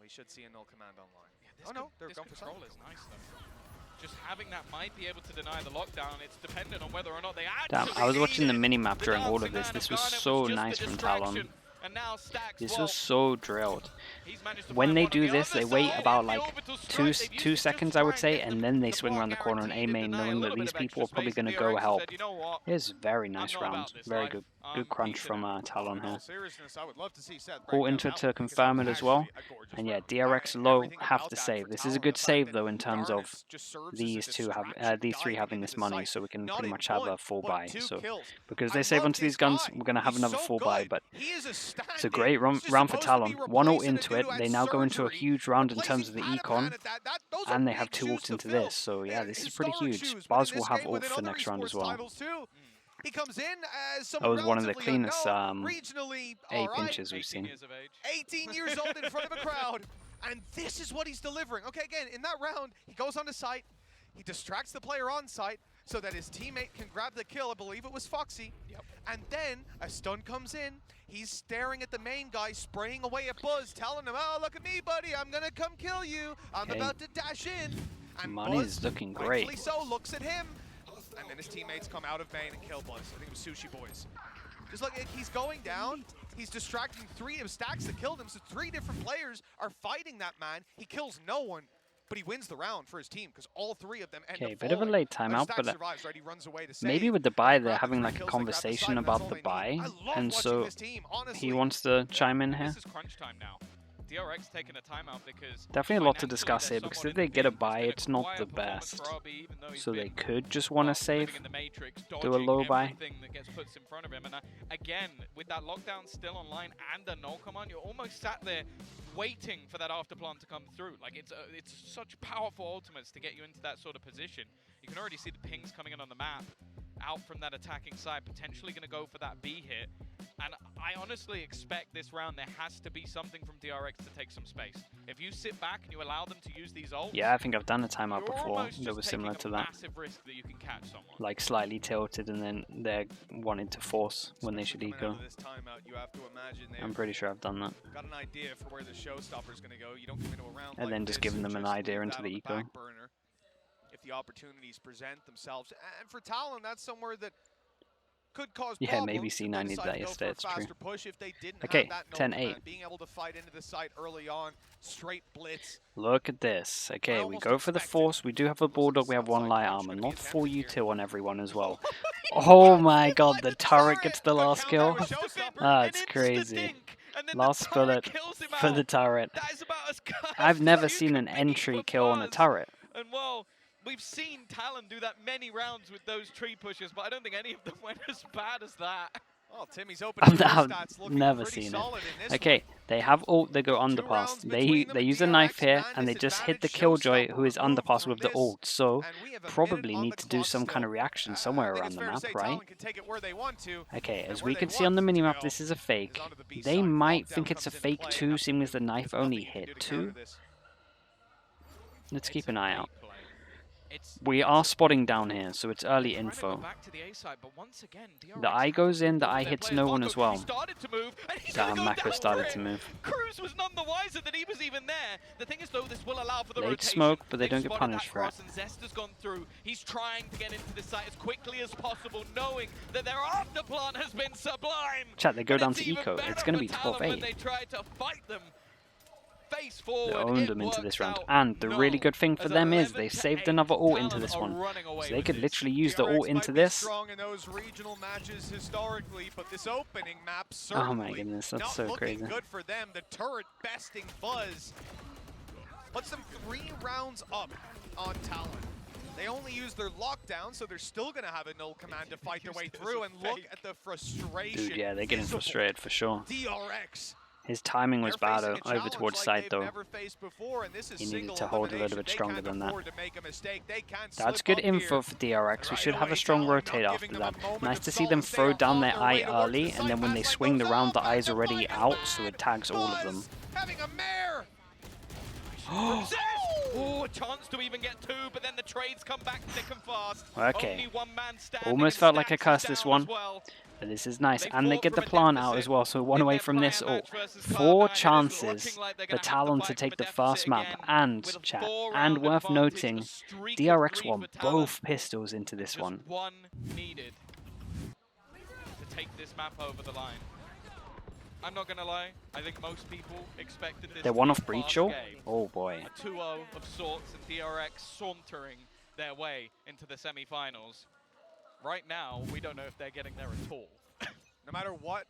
S4: We should see a null command online.
S5: This
S4: Oh no, they're
S5: this
S4: going for
S5: control
S4: something.
S5: is nice though. Just having that might be able to deny the lockdown. It's dependent on whether or not they
S3: Damn,
S5: actually
S3: I was watching the
S5: need it.
S3: mini-map
S5: The
S3: during all
S5: dancing
S3: of this.
S5: man
S3: This
S5: of
S3: was
S5: Garnet
S3: so
S5: just
S3: nice
S5: the
S3: from Talon.
S5: distraction. And now Stacks,
S3: This
S5: well,
S3: was so drilled.
S5: he's managed to
S3: When
S5: find
S3: they
S5: one on
S3: do
S5: the
S3: this,
S5: other
S3: they wait
S5: side
S3: about
S5: in the
S3: like
S5: orbital strike.
S3: 2
S5: They've used it just
S3: seconds,
S5: to
S3: I
S5: try
S3: would
S5: and
S3: say,
S5: get
S3: and
S5: the
S3: then they swing
S5: block
S3: around the corner and A
S5: guaranteed
S3: main,
S5: and deny a
S3: knowing that
S5: little bit
S3: these
S5: of
S3: people
S5: extra
S3: are probably
S5: space.
S3: going to
S5: DRX
S3: go help.
S5: said, you know what?
S3: It was very nice
S5: not about
S3: round.
S5: this
S3: Very
S5: life.
S3: good.
S5: I'm
S3: Good crunch
S5: peacing
S3: from
S5: out.
S3: Talon
S4: In
S3: here.
S4: all seriousness, I would love to see Seth
S3: All
S4: break
S3: into
S4: down
S3: to
S4: that one, because
S3: confirm
S4: that
S3: it
S4: was
S3: as well.
S4: actually a gorgeous
S3: And yeah,
S4: round.
S3: DRX
S4: And
S3: low
S4: everything
S3: have
S4: about
S3: to
S4: that
S3: save.
S4: for
S3: This is a
S4: Talon,
S3: good
S4: the fact
S3: save
S4: that
S3: though in terms of
S4: Garnet just serves as a
S3: these two have
S4: distraction
S3: these 3
S4: diving
S3: having
S4: into
S3: this
S4: the
S3: money,
S4: site.
S3: so we can
S4: Not
S3: pretty
S4: in
S3: much have
S4: one,
S3: a full
S4: but
S3: buy.
S4: 2
S3: So
S4: kills.
S3: because
S4: I
S3: they save
S4: love
S3: onto these
S4: this
S3: guns,
S4: guy.
S3: we're gonna have
S4: He's
S3: another
S4: so
S3: full buy.
S4: good.
S3: But
S4: He is a
S3: it's a great round
S4: He's
S3: for
S4: supposed to be
S3: Talon. 1 ult
S4: replacing a
S3: into
S4: dude
S3: it.
S4: who had
S3: They now go into a
S4: surgery,
S3: huge round in terms
S4: replacing
S3: of the
S4: Padapan
S3: econ.
S4: at that. Those are
S3: And they
S4: big
S3: have 2
S4: shoes
S3: ults
S4: to
S3: into
S4: fill.
S3: this, so yeah,
S4: They're
S3: this is pretty
S4: historic
S3: huge.
S4: shoes,
S3: Buzz
S4: winning
S3: will
S4: this
S3: have
S4: game with
S3: ult for
S4: other
S3: next round as
S4: esports
S3: well.
S4: titles too. He comes in as
S3: That was one of the
S4: relatively
S3: cleanest
S4: unknown, regionally,
S3: A
S4: all right,
S3: pinches we've
S5: 18
S3: seen.
S5: years of age.
S4: 18 years old in front of a crowd, and this is what he's delivering. Okay, again, in that round, he goes onto site, he distracts the player on site so that his teammate can grab the kill. I believe it was Foxy.
S5: Yep.
S4: And then a stun comes in. He's staring at the main guy, spraying away at Buzz, telling him, "Oh, look at me, buddy. I'm gonna come kill you. I'm
S3: Okay.
S4: about to dash in." And
S3: Money's
S4: Buzz,
S3: looking
S4: rightfully
S3: great.
S4: so, looks at him. And then his teammates come out of main and kill Buzz. I think it was Sushi Boys. Just look, he's going down. He's distracting 3 of Stacks that killed him. So 3 different players are fighting that man. He kills no one, but he wins the round for his team because all 3 of them end
S3: Okay,
S4: up
S3: bit of a
S4: falling.
S3: late timeout,
S4: Stacks
S3: but
S4: survives, right? He runs away to save.
S3: maybe with the buy they're
S4: Grab the
S3: having
S4: 3
S3: like a
S4: kills, they grab the
S3: conversation
S4: side, and that's
S3: about
S4: all
S3: the
S4: they
S3: buy,
S4: need. I love
S3: and
S4: watching
S3: so
S4: this team, honestly.
S3: he wants to chime in here.
S5: This is crunch time now. DRX taking a timeout because
S3: Definitely a lot to
S5: financially
S3: discuss
S5: they're
S3: here, because
S5: somewhat
S3: if they
S5: in the
S3: get a
S5: pink.
S3: buy,
S5: been
S3: it's not
S5: quiet
S3: the
S5: performance
S3: best.
S5: for RB, even though he's
S3: So they
S5: been,
S3: could just want to save,
S5: living in the Matrix,
S3: do a
S5: dodging
S3: low buy.
S5: everything that gets put in front of him. And again, with that lockdown still online and a null command, you're almost sat there waiting for that afterplan to come through. Like it's such powerful ultimates to get you into that sort of position. You can already see the pings coming in on the map, out from that attacking side, potentially going to go for that B hit. And I honestly expect this round there has to be something from DRX to take some space. If you sit back and you allow them to use these ults,
S3: Yeah, I think I've done a timeout
S5: you're
S3: before
S5: almost
S3: that
S5: just
S3: was similar to
S5: taking a
S3: that.
S5: massive risk that you can catch someone.
S3: Like slightly tilted and then they're wanting to force when they should eco.
S4: This timeout, you have to imagine
S3: I'm pretty sure I've done that.
S4: got an idea for where the showstopper's going to go. You don't come into a round
S3: And
S4: like
S3: then just
S4: this
S3: giving
S4: and
S3: them an
S4: just
S3: idea
S4: leave
S3: into
S4: that
S3: the
S4: on
S3: eco.
S4: back burner if the opportunities present themselves. And for Talon, that's somewhere that could cause
S3: Yeah,
S4: problems.
S3: maybe
S4: if
S3: C9
S4: they
S3: did
S4: decide
S3: that
S4: to go
S3: yesterday,
S4: for a
S3: it's true.
S4: faster push. If they didn't
S3: Okay,
S4: have that
S3: 10-8.
S4: command, being able to fight into the site early on, straight blitz.
S3: Look at this. Okay, we
S4: almost
S3: go for the
S4: expected.
S3: force. We do have a bulldog. We have one
S4: Sounds
S3: light
S4: like
S3: armor.
S4: Punch
S3: Not
S4: gonna be
S3: full
S4: attempted here.
S3: util on everyone as well.
S4: Oh,
S3: Oh my god, the turret gets the last
S4: counter
S3: kill.
S4: with showstopper.
S3: That's
S5: An
S3: crazy.
S5: insta-dink, and then
S3: Last
S5: the turret
S3: bullet
S5: kills him
S3: for the
S5: out.
S3: turret.
S5: That is about as cursed
S3: I've never
S5: as you
S3: seen
S5: can
S3: an
S5: be
S3: entry
S5: for
S3: kill on a
S5: Buzz.
S3: turret.
S5: And well, we've seen Talon do that many rounds with those tree pushes, but I don't think any of them went as bad as that.
S4: Oh, Timmy's opening
S3: I've
S4: stats looking
S3: never
S4: pretty
S3: seen
S4: solid in
S3: it.
S4: this
S3: Okay,
S4: one.
S3: they have ult, they go underpass. They use a knife here, and they just hit the Killjoy, who is underpass with the ult. So,
S4: And we have a
S3: probably
S4: minute on
S3: need
S4: the
S3: to do
S4: clock
S3: some kind of
S4: still.
S3: reaction
S4: I
S3: somewhere
S4: think
S3: around
S4: it's
S3: the
S4: fair to
S3: map,
S4: say
S3: right?
S4: Talon can take it where they want to,
S3: Okay,
S4: and
S3: as
S4: where
S3: we
S4: they
S3: can see on the
S4: want to
S3: minimap,
S4: go
S3: this is a fake.
S4: is onto the B
S3: They
S4: side.
S3: might
S4: Lockdown
S3: think it's a
S4: comes into
S3: fake
S4: play,
S3: too,
S4: and
S3: seeing as the knife
S4: there's
S3: only
S4: nothing you can do
S3: hit
S4: to counter
S3: 2.
S4: this.
S3: Let's
S5: It's
S3: keep
S5: a
S3: an eye
S5: great
S3: out.
S5: play. It's
S3: We are spotting down here, so it's early
S5: trying to go
S3: info.
S5: back to the A side, but once again, DRX
S3: The eye
S5: have
S3: goes in, the
S5: all
S3: eye
S5: their
S3: hits
S5: players.
S3: no one
S5: Marco,
S3: as well.
S5: he started to move, and he's
S3: Damn,
S5: gonna go
S3: Mako
S5: down
S3: started
S5: for
S3: to
S5: it.
S3: move.
S5: Cruz was none the wiser that he was even there. The thing is, though, this will allow for the
S3: Late
S5: rotation.
S3: smoke, but they
S5: They've
S3: don't get
S5: spotted
S3: punished
S5: that
S3: for it.
S5: cross, and Zest has gone through. He's trying to get into the site as quickly as possible, knowing that their afterplan has been sublime.
S3: Chat, they go
S5: And
S3: down
S5: it's
S3: to
S5: even
S3: eco.
S5: better
S3: It's going to
S5: for
S3: be
S5: Talon when
S3: 12-8.
S5: they try to fight them face
S3: They
S5: forward.
S3: owned
S5: It
S3: them into this
S5: works
S3: round.
S5: out
S3: And the really
S5: null.
S3: good thing for
S5: As
S3: them is
S5: 11
S3: they
S5: to
S3: saved
S5: 8,
S3: another ult
S5: Talon
S3: into this
S5: are
S3: one.
S5: running away
S3: So they
S5: with
S3: could
S5: this.
S3: literally use the
S4: DRX
S3: ult into
S4: might be
S3: this.
S4: strong in those regional matches historically, but this opening map
S3: Oh my
S4: certainly
S3: goodness, that's
S4: not
S3: so
S4: looking
S3: crazy.
S4: good for them. The turret besting Buzz puts them 3 rounds up on Talon. They only use their lockdown, so they're still going to have a null command to fight their way through. And look at the frustration.
S3: Dude, yeah, they're getting
S4: visible.
S3: frustrated for sure.
S4: DRX.
S3: His timing was
S4: They're
S3: bad
S4: facing a
S3: over
S4: challenge
S3: towards
S4: like
S3: side
S4: they've
S3: though.
S4: never faced before, and this is
S3: He needed
S4: single
S3: to hold a little
S4: elimination.
S3: bit
S4: They
S3: stronger
S4: can't
S3: than that.
S4: afford to make a mistake. They can't
S3: That's
S4: slip
S3: good
S4: up
S3: info
S4: here.
S3: for DRX. We
S4: Right
S3: should have
S4: away,
S3: a strong
S4: Talon not
S3: rotate
S4: giving
S3: after
S4: them
S3: that.
S4: a moment
S3: Nice
S4: of
S3: to see them
S4: solace. They
S3: throw
S4: are
S3: down
S4: on
S3: their
S4: their
S3: eye
S4: way towards
S3: early,
S4: the
S3: and then when they
S4: side.
S3: swing the
S4: Back
S3: round, the
S4: goes
S3: eye's
S4: the
S3: already
S4: fight is
S3: out, so
S4: bad.
S3: it tags all of them.
S4: Buzz having a mare.
S5: Zest! Oh, a chance to even get 2, but then the trades come back thick and fast.
S3: Okay.
S5: Only one man standing,
S3: Almost
S5: and
S3: felt like I
S5: Stacks is
S3: cursed this
S5: down
S3: one.
S5: as well.
S3: But this is nice,
S5: They
S3: and they
S5: fought
S3: get the
S5: from a
S3: plant out
S5: deficit
S3: as well, so one
S5: in
S3: away
S5: their
S3: from this
S5: prior
S3: ult.
S5: match versus
S3: 4
S5: Cloud9. It is
S3: chances
S5: looking like they're
S3: for
S5: gonna have to
S3: Talon
S5: fight
S3: to
S5: from
S3: take
S5: a
S3: the
S5: deficit
S3: first map,
S5: again
S3: and
S5: with a
S3: chat,
S5: 4-round
S3: and worth
S5: advantage,
S3: noting,
S5: a streak of
S3: DRX
S5: 3
S3: won
S5: for Talon.
S3: both pistols into this
S5: Just
S3: one.
S5: one needed to take this map over the line. I'm not gonna lie, I think most people expected this
S3: They're
S5: to
S3: one
S5: be
S3: off
S5: a fast
S3: Breachel?
S5: game.
S3: Oh boy.
S5: A 2-0 of sorts, and DRX sauntering their way into the semi-finals. Right now, we don't know if they're getting there at all.
S4: No matter what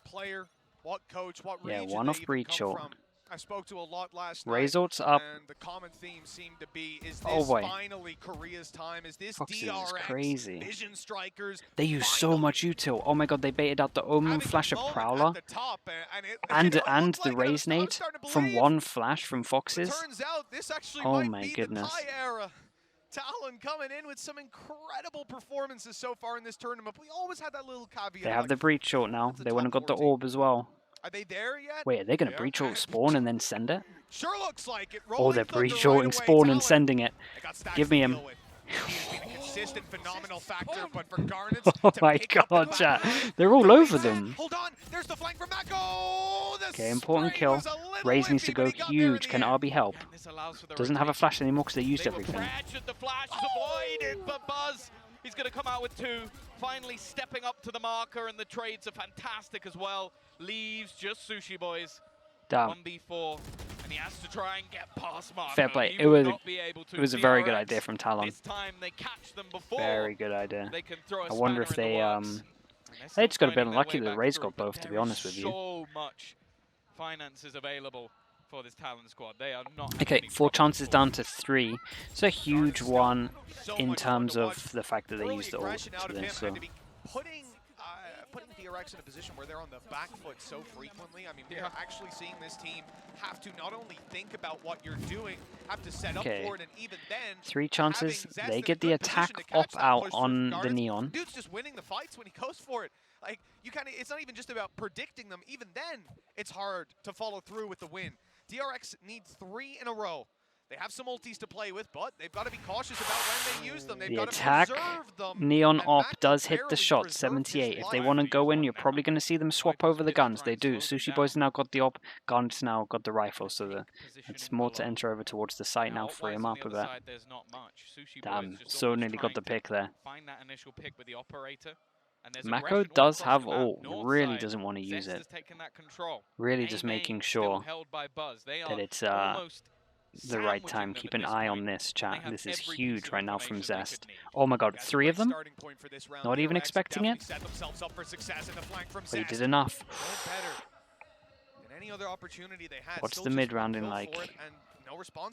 S4: player, what coach, what
S3: Yeah,
S4: region
S3: one
S4: they
S3: off
S4: even come
S3: Breachel.
S4: from. I spoke to a lot last night.
S3: Razor's up.
S4: And the common theme seemed to be, is
S3: Oh
S4: this
S3: boy.
S4: finally Korea's time? Is this
S3: Foxes is
S4: DRX,
S3: crazy.
S4: Vision Strikers?
S3: They use so
S4: finally
S3: much util. Oh my god, they baited out the Omen
S4: having
S3: flash
S4: a
S3: of
S4: moment
S3: Prowler
S4: at the top,
S3: and
S4: it
S3: and
S4: looked
S3: the
S4: like it.
S3: Raise
S4: I was
S3: nade
S4: starting to
S3: from
S4: believe.
S3: one flash from
S4: But
S3: Foxes.
S4: turns out this actually
S3: Oh
S4: might
S3: my
S4: be
S3: goodness.
S4: the Thai era. Talon coming in with some incredible performances so far in this tournament. We always had that little caveat.
S3: They have
S4: like,
S3: the breach short now.
S4: That's a
S3: They went and
S4: top
S3: got the
S4: 14.
S3: orb as well.
S4: are they there yet?
S3: Wait, are they going to
S4: Yeah.
S3: breach ult spawn and then send it?
S4: Sure looks like it.
S3: Oh,
S4: Rolling
S3: they're
S4: Thunder
S3: breach
S4: right
S3: shorting
S4: away.
S3: spawn and
S4: Talon.
S3: sending it.
S4: They got Stacks
S3: Give
S4: to
S3: me
S4: deal
S3: him.
S4: with. He's been a consistent, phenomenal factor, but for Garnets
S3: Oh
S4: to
S3: my
S4: pick up the
S3: god,
S4: back
S3: chat.
S4: line,
S3: They're all
S4: the
S3: over
S4: Raze-
S3: them.
S4: Hold on, there's the flank from Mako. The
S3: Okay, important
S4: spray
S3: kill.
S4: was a little
S3: Raze needs
S4: whiffy,
S3: to
S4: but
S3: go
S4: he got there in
S3: huge.
S4: the
S3: Can
S4: end.
S3: RB help?
S5: And this allows for the
S3: Doesn't have a
S5: rotation.
S3: flash anymore because they used
S5: They were
S3: everything.
S5: pressured, the flash is avoided, but Buzz, he's going to come out with 2, finally stepping up to the marker, and the trades are fantastic as well. Leaves just Sushi Boys,
S3: Damn.
S5: 1v4, and he has to try and get past Marco.
S3: Fair play.
S5: He
S3: It
S5: will
S3: was
S5: not be able to.
S3: It was a very good
S5: DRX,
S3: idea from Talon.
S5: This time they catch them before
S3: Very good idea.
S5: they can throw a
S3: I wonder if
S5: spanner in
S3: they
S5: the works. And they're
S3: they just got a bit
S5: still finding their
S3: unlucky
S5: way
S3: that
S5: back
S3: Raze
S5: through,
S3: got
S5: but
S3: both, to be
S5: there
S3: honest
S5: is
S3: with you.
S5: so much finances available for this Talon squad. They are not.
S3: Okay, 4 chances down to 3. It's a huge one in terms of the fact that they used the ult to this. So.
S4: Putting DRX in a position where they're on the back foot so frequently. I mean, we're actually seeing this team have to not only think about what you're doing, have to set up for it, and even then,
S3: 3 chances. They get the attack op out on the Neon.
S4: Dude's just winning the fights when he goes for it. Like, you kind of, it's not even just about predicting them. Even then, it's hard to follow through with the win. DRX needs 3 in a row. They have some ultis to play with, but they've got to be cautious about when they use them. They've got to preserve them.
S3: Neon op does hit the shot, 78. If they want to go in, you're probably going to see them swap over the guns. They do. Sushi Boy's now got the op, Garnet's now got the rifle, so it's more to enter over towards the site now, free him up a bit. Damn, so nearly got the pick there. Mako does have ult, really doesn't want to use it. Really just making sure that it's the right time. Keep an eye on this, chat. This is huge right now from Zest. Oh my god, 3 of them? Not even expecting it? But he did enough. What's the mid rounding like?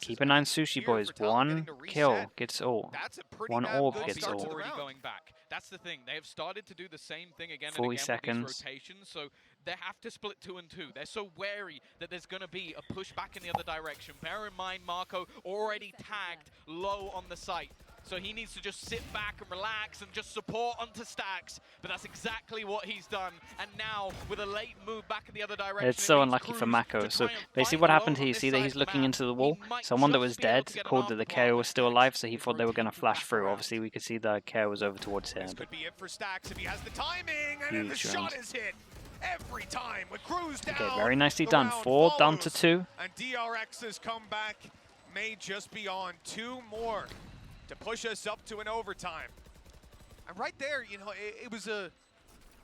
S3: Keep an eye on Sushi Boys. 1 kill gets ult. 1 orb gets ult.
S5: That's the thing. They have started to do the same thing again
S3: 40
S5: and again
S3: seconds.
S5: with these rotations, so they have to split 2 and 2. They're so wary that there's going to be a push back in the other direction. Bear in mind, Marco already tagged low on the site, so he needs to just sit back and relax and just support onto stacks. But that's exactly what he's done. And now, with a late move back in the other direction,
S3: it's so unlucky for Mako. So basically what happened here, you see that he's looking into the wall. Someone that was dead called that the KO was still alive, so he thought they were going to flash through. Obviously, we could see the KO was over towards him.
S4: This could be it for Stacks if he has the timing, and then the shot is hit. Every time with Cruz down.
S3: Okay, very nicely done. 4 down to 2.
S4: And DRX's comeback may just be on 2 more to push us up to an overtime. And right there, you know, it was I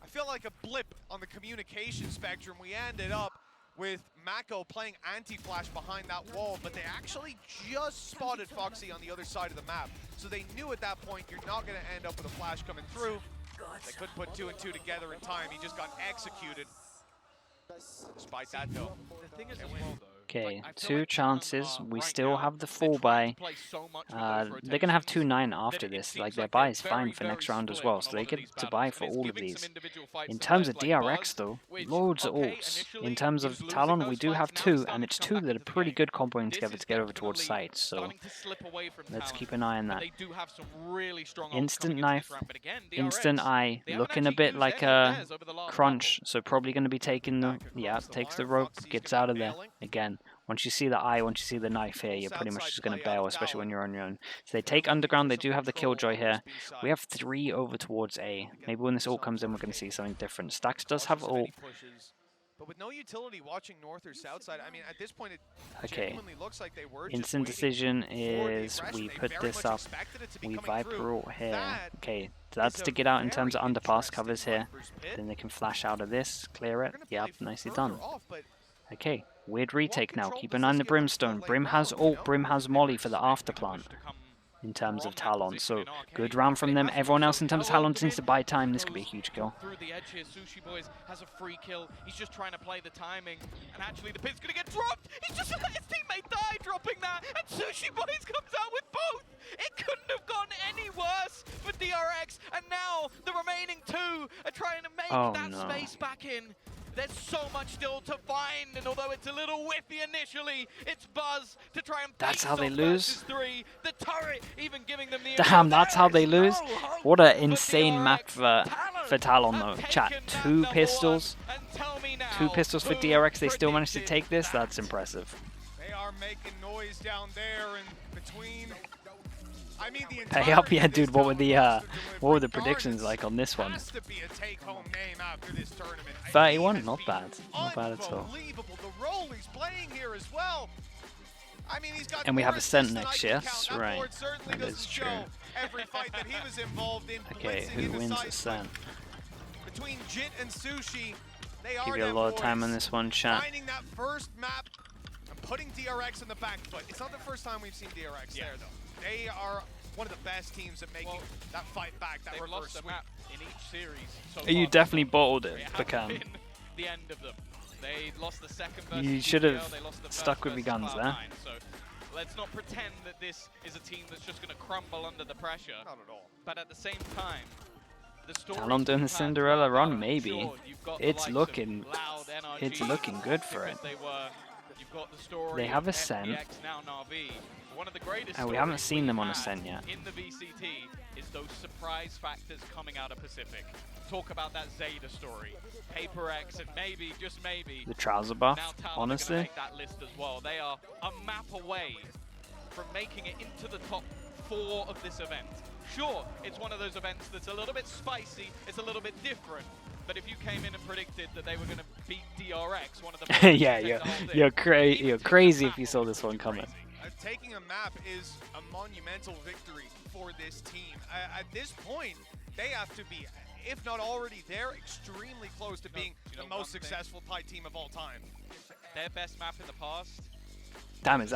S4: feel like a blip on the communication spectrum. We ended up with Mako playing anti-flash behind that wall, but they actually just spotted Foxy on the other side of the map. So they knew at that point you're not going to end up with a flash coming through. They couldn't put 2 and 2 together in time. He just got executed. Despite that, though.
S5: The thing is as well, though,
S3: Okay, 2 chances. We still have the full buy. They're going to have 2-9 after this. Like, their buy is fine for next round as well, so they get to buy for all of these. In terms of DRX, though, loads of ults. In terms of Talon, we do have 2, and it's 2 that are pretty good comboing together to get over towards sites, so let's keep an eye on that. Instant knife, instant eye, looking a bit like a crunch, so probably going to be taking the, takes the rope, gets out of there again. Once you see the eye, once you see the knife here, you're pretty much just going to bail, especially when you're on your own. So they take underground, they do have the killjoy here. We have 3 over towards A. Maybe when this ult comes in, we're going to see something different. Stacks does have ult.
S4: But with no utility watching north or south side, I mean, at this point, it genuinely looks like they were just
S3: instant decision is we put this up, we Viper ult here. Okay, so that's to get out in terms of underpass covers here. Then they can flash out of this, clear it. Yep, nicely done. Okay, weird retake now. Keep an eye on the Brimstone. Brim has ult, Brim has Molly for the afterplant in terms of Talon. So good round from them. Everyone else in terms of Talon needs to buy time. This could be a huge kill.
S5: Through the edge here, Sushi Boys has a free kill. He's just trying to play the timing, and actually the pit's gonna get dropped. He's just let his teammate die dropping that, and Sushi Boys comes out with both. It couldn't have gone any worse for DRX, and now the remaining 2 are trying to make that space back in. There's so much still to find, and although it's a little whiffy initially, it's Buzz to try and
S3: that's how they lose.
S5: 3. The turret even giving them the
S3: damn, that's how they lose. What an insane map for Talon though. Chat, 2 pistols. 2 pistols for DRX. They still managed to take this. That's impressive.
S4: They are making noise down there in between. I mean,
S3: pay up, yeah, dude. What were the predictions like on this one? 31, not bad, not bad at all. And we have a Scent next, yes, right? That is true. Okay, who wins the Scent?
S4: Between Jit and Sushi,
S3: give you a lot of time on this one, chat.
S4: Finding that first map and putting DRX in the back foot. It's not the first time we've seen DRX there, though. They are one of the best teams at making that fight back, that reverse sweep.
S5: In each series so
S3: you definitely bottled it, Bacan.
S5: The end of them. They lost the second versus
S3: You should have
S5: they lost the
S3: stuck
S5: first
S3: with your
S5: versus
S3: guns there.
S5: Cloud9. So let's not pretend that this is a team that's just going to crumble under the pressure.
S4: Not at all.
S5: But at the same time, the story
S3: Talon doing the Cinderella run, maybe. It's looking good for it. They have Ascent. And we haven't seen them on Ascent yet.
S5: In the VCT is those surprise factors coming out of Pacific. Talk about that Zeta story. Paper X and maybe, just maybe,
S3: The trouser buff,
S5: now Talon
S3: honestly.
S5: are gonna make that list as well. They are a map away from making it into the top 4 of this event. Sure, it's one of those events that's a little bit spicy, it's a little bit different, but if you came in and predicted that they were going to beat DRX, one of the
S3: Yeah, you're crazy if you saw this one coming.
S4: Taking a map is a monumental victory for this team. At this point, they have to be, if not already there, extremely close to being the most successful Thai team of all time.
S5: Their best map in the past.
S3: Damn, is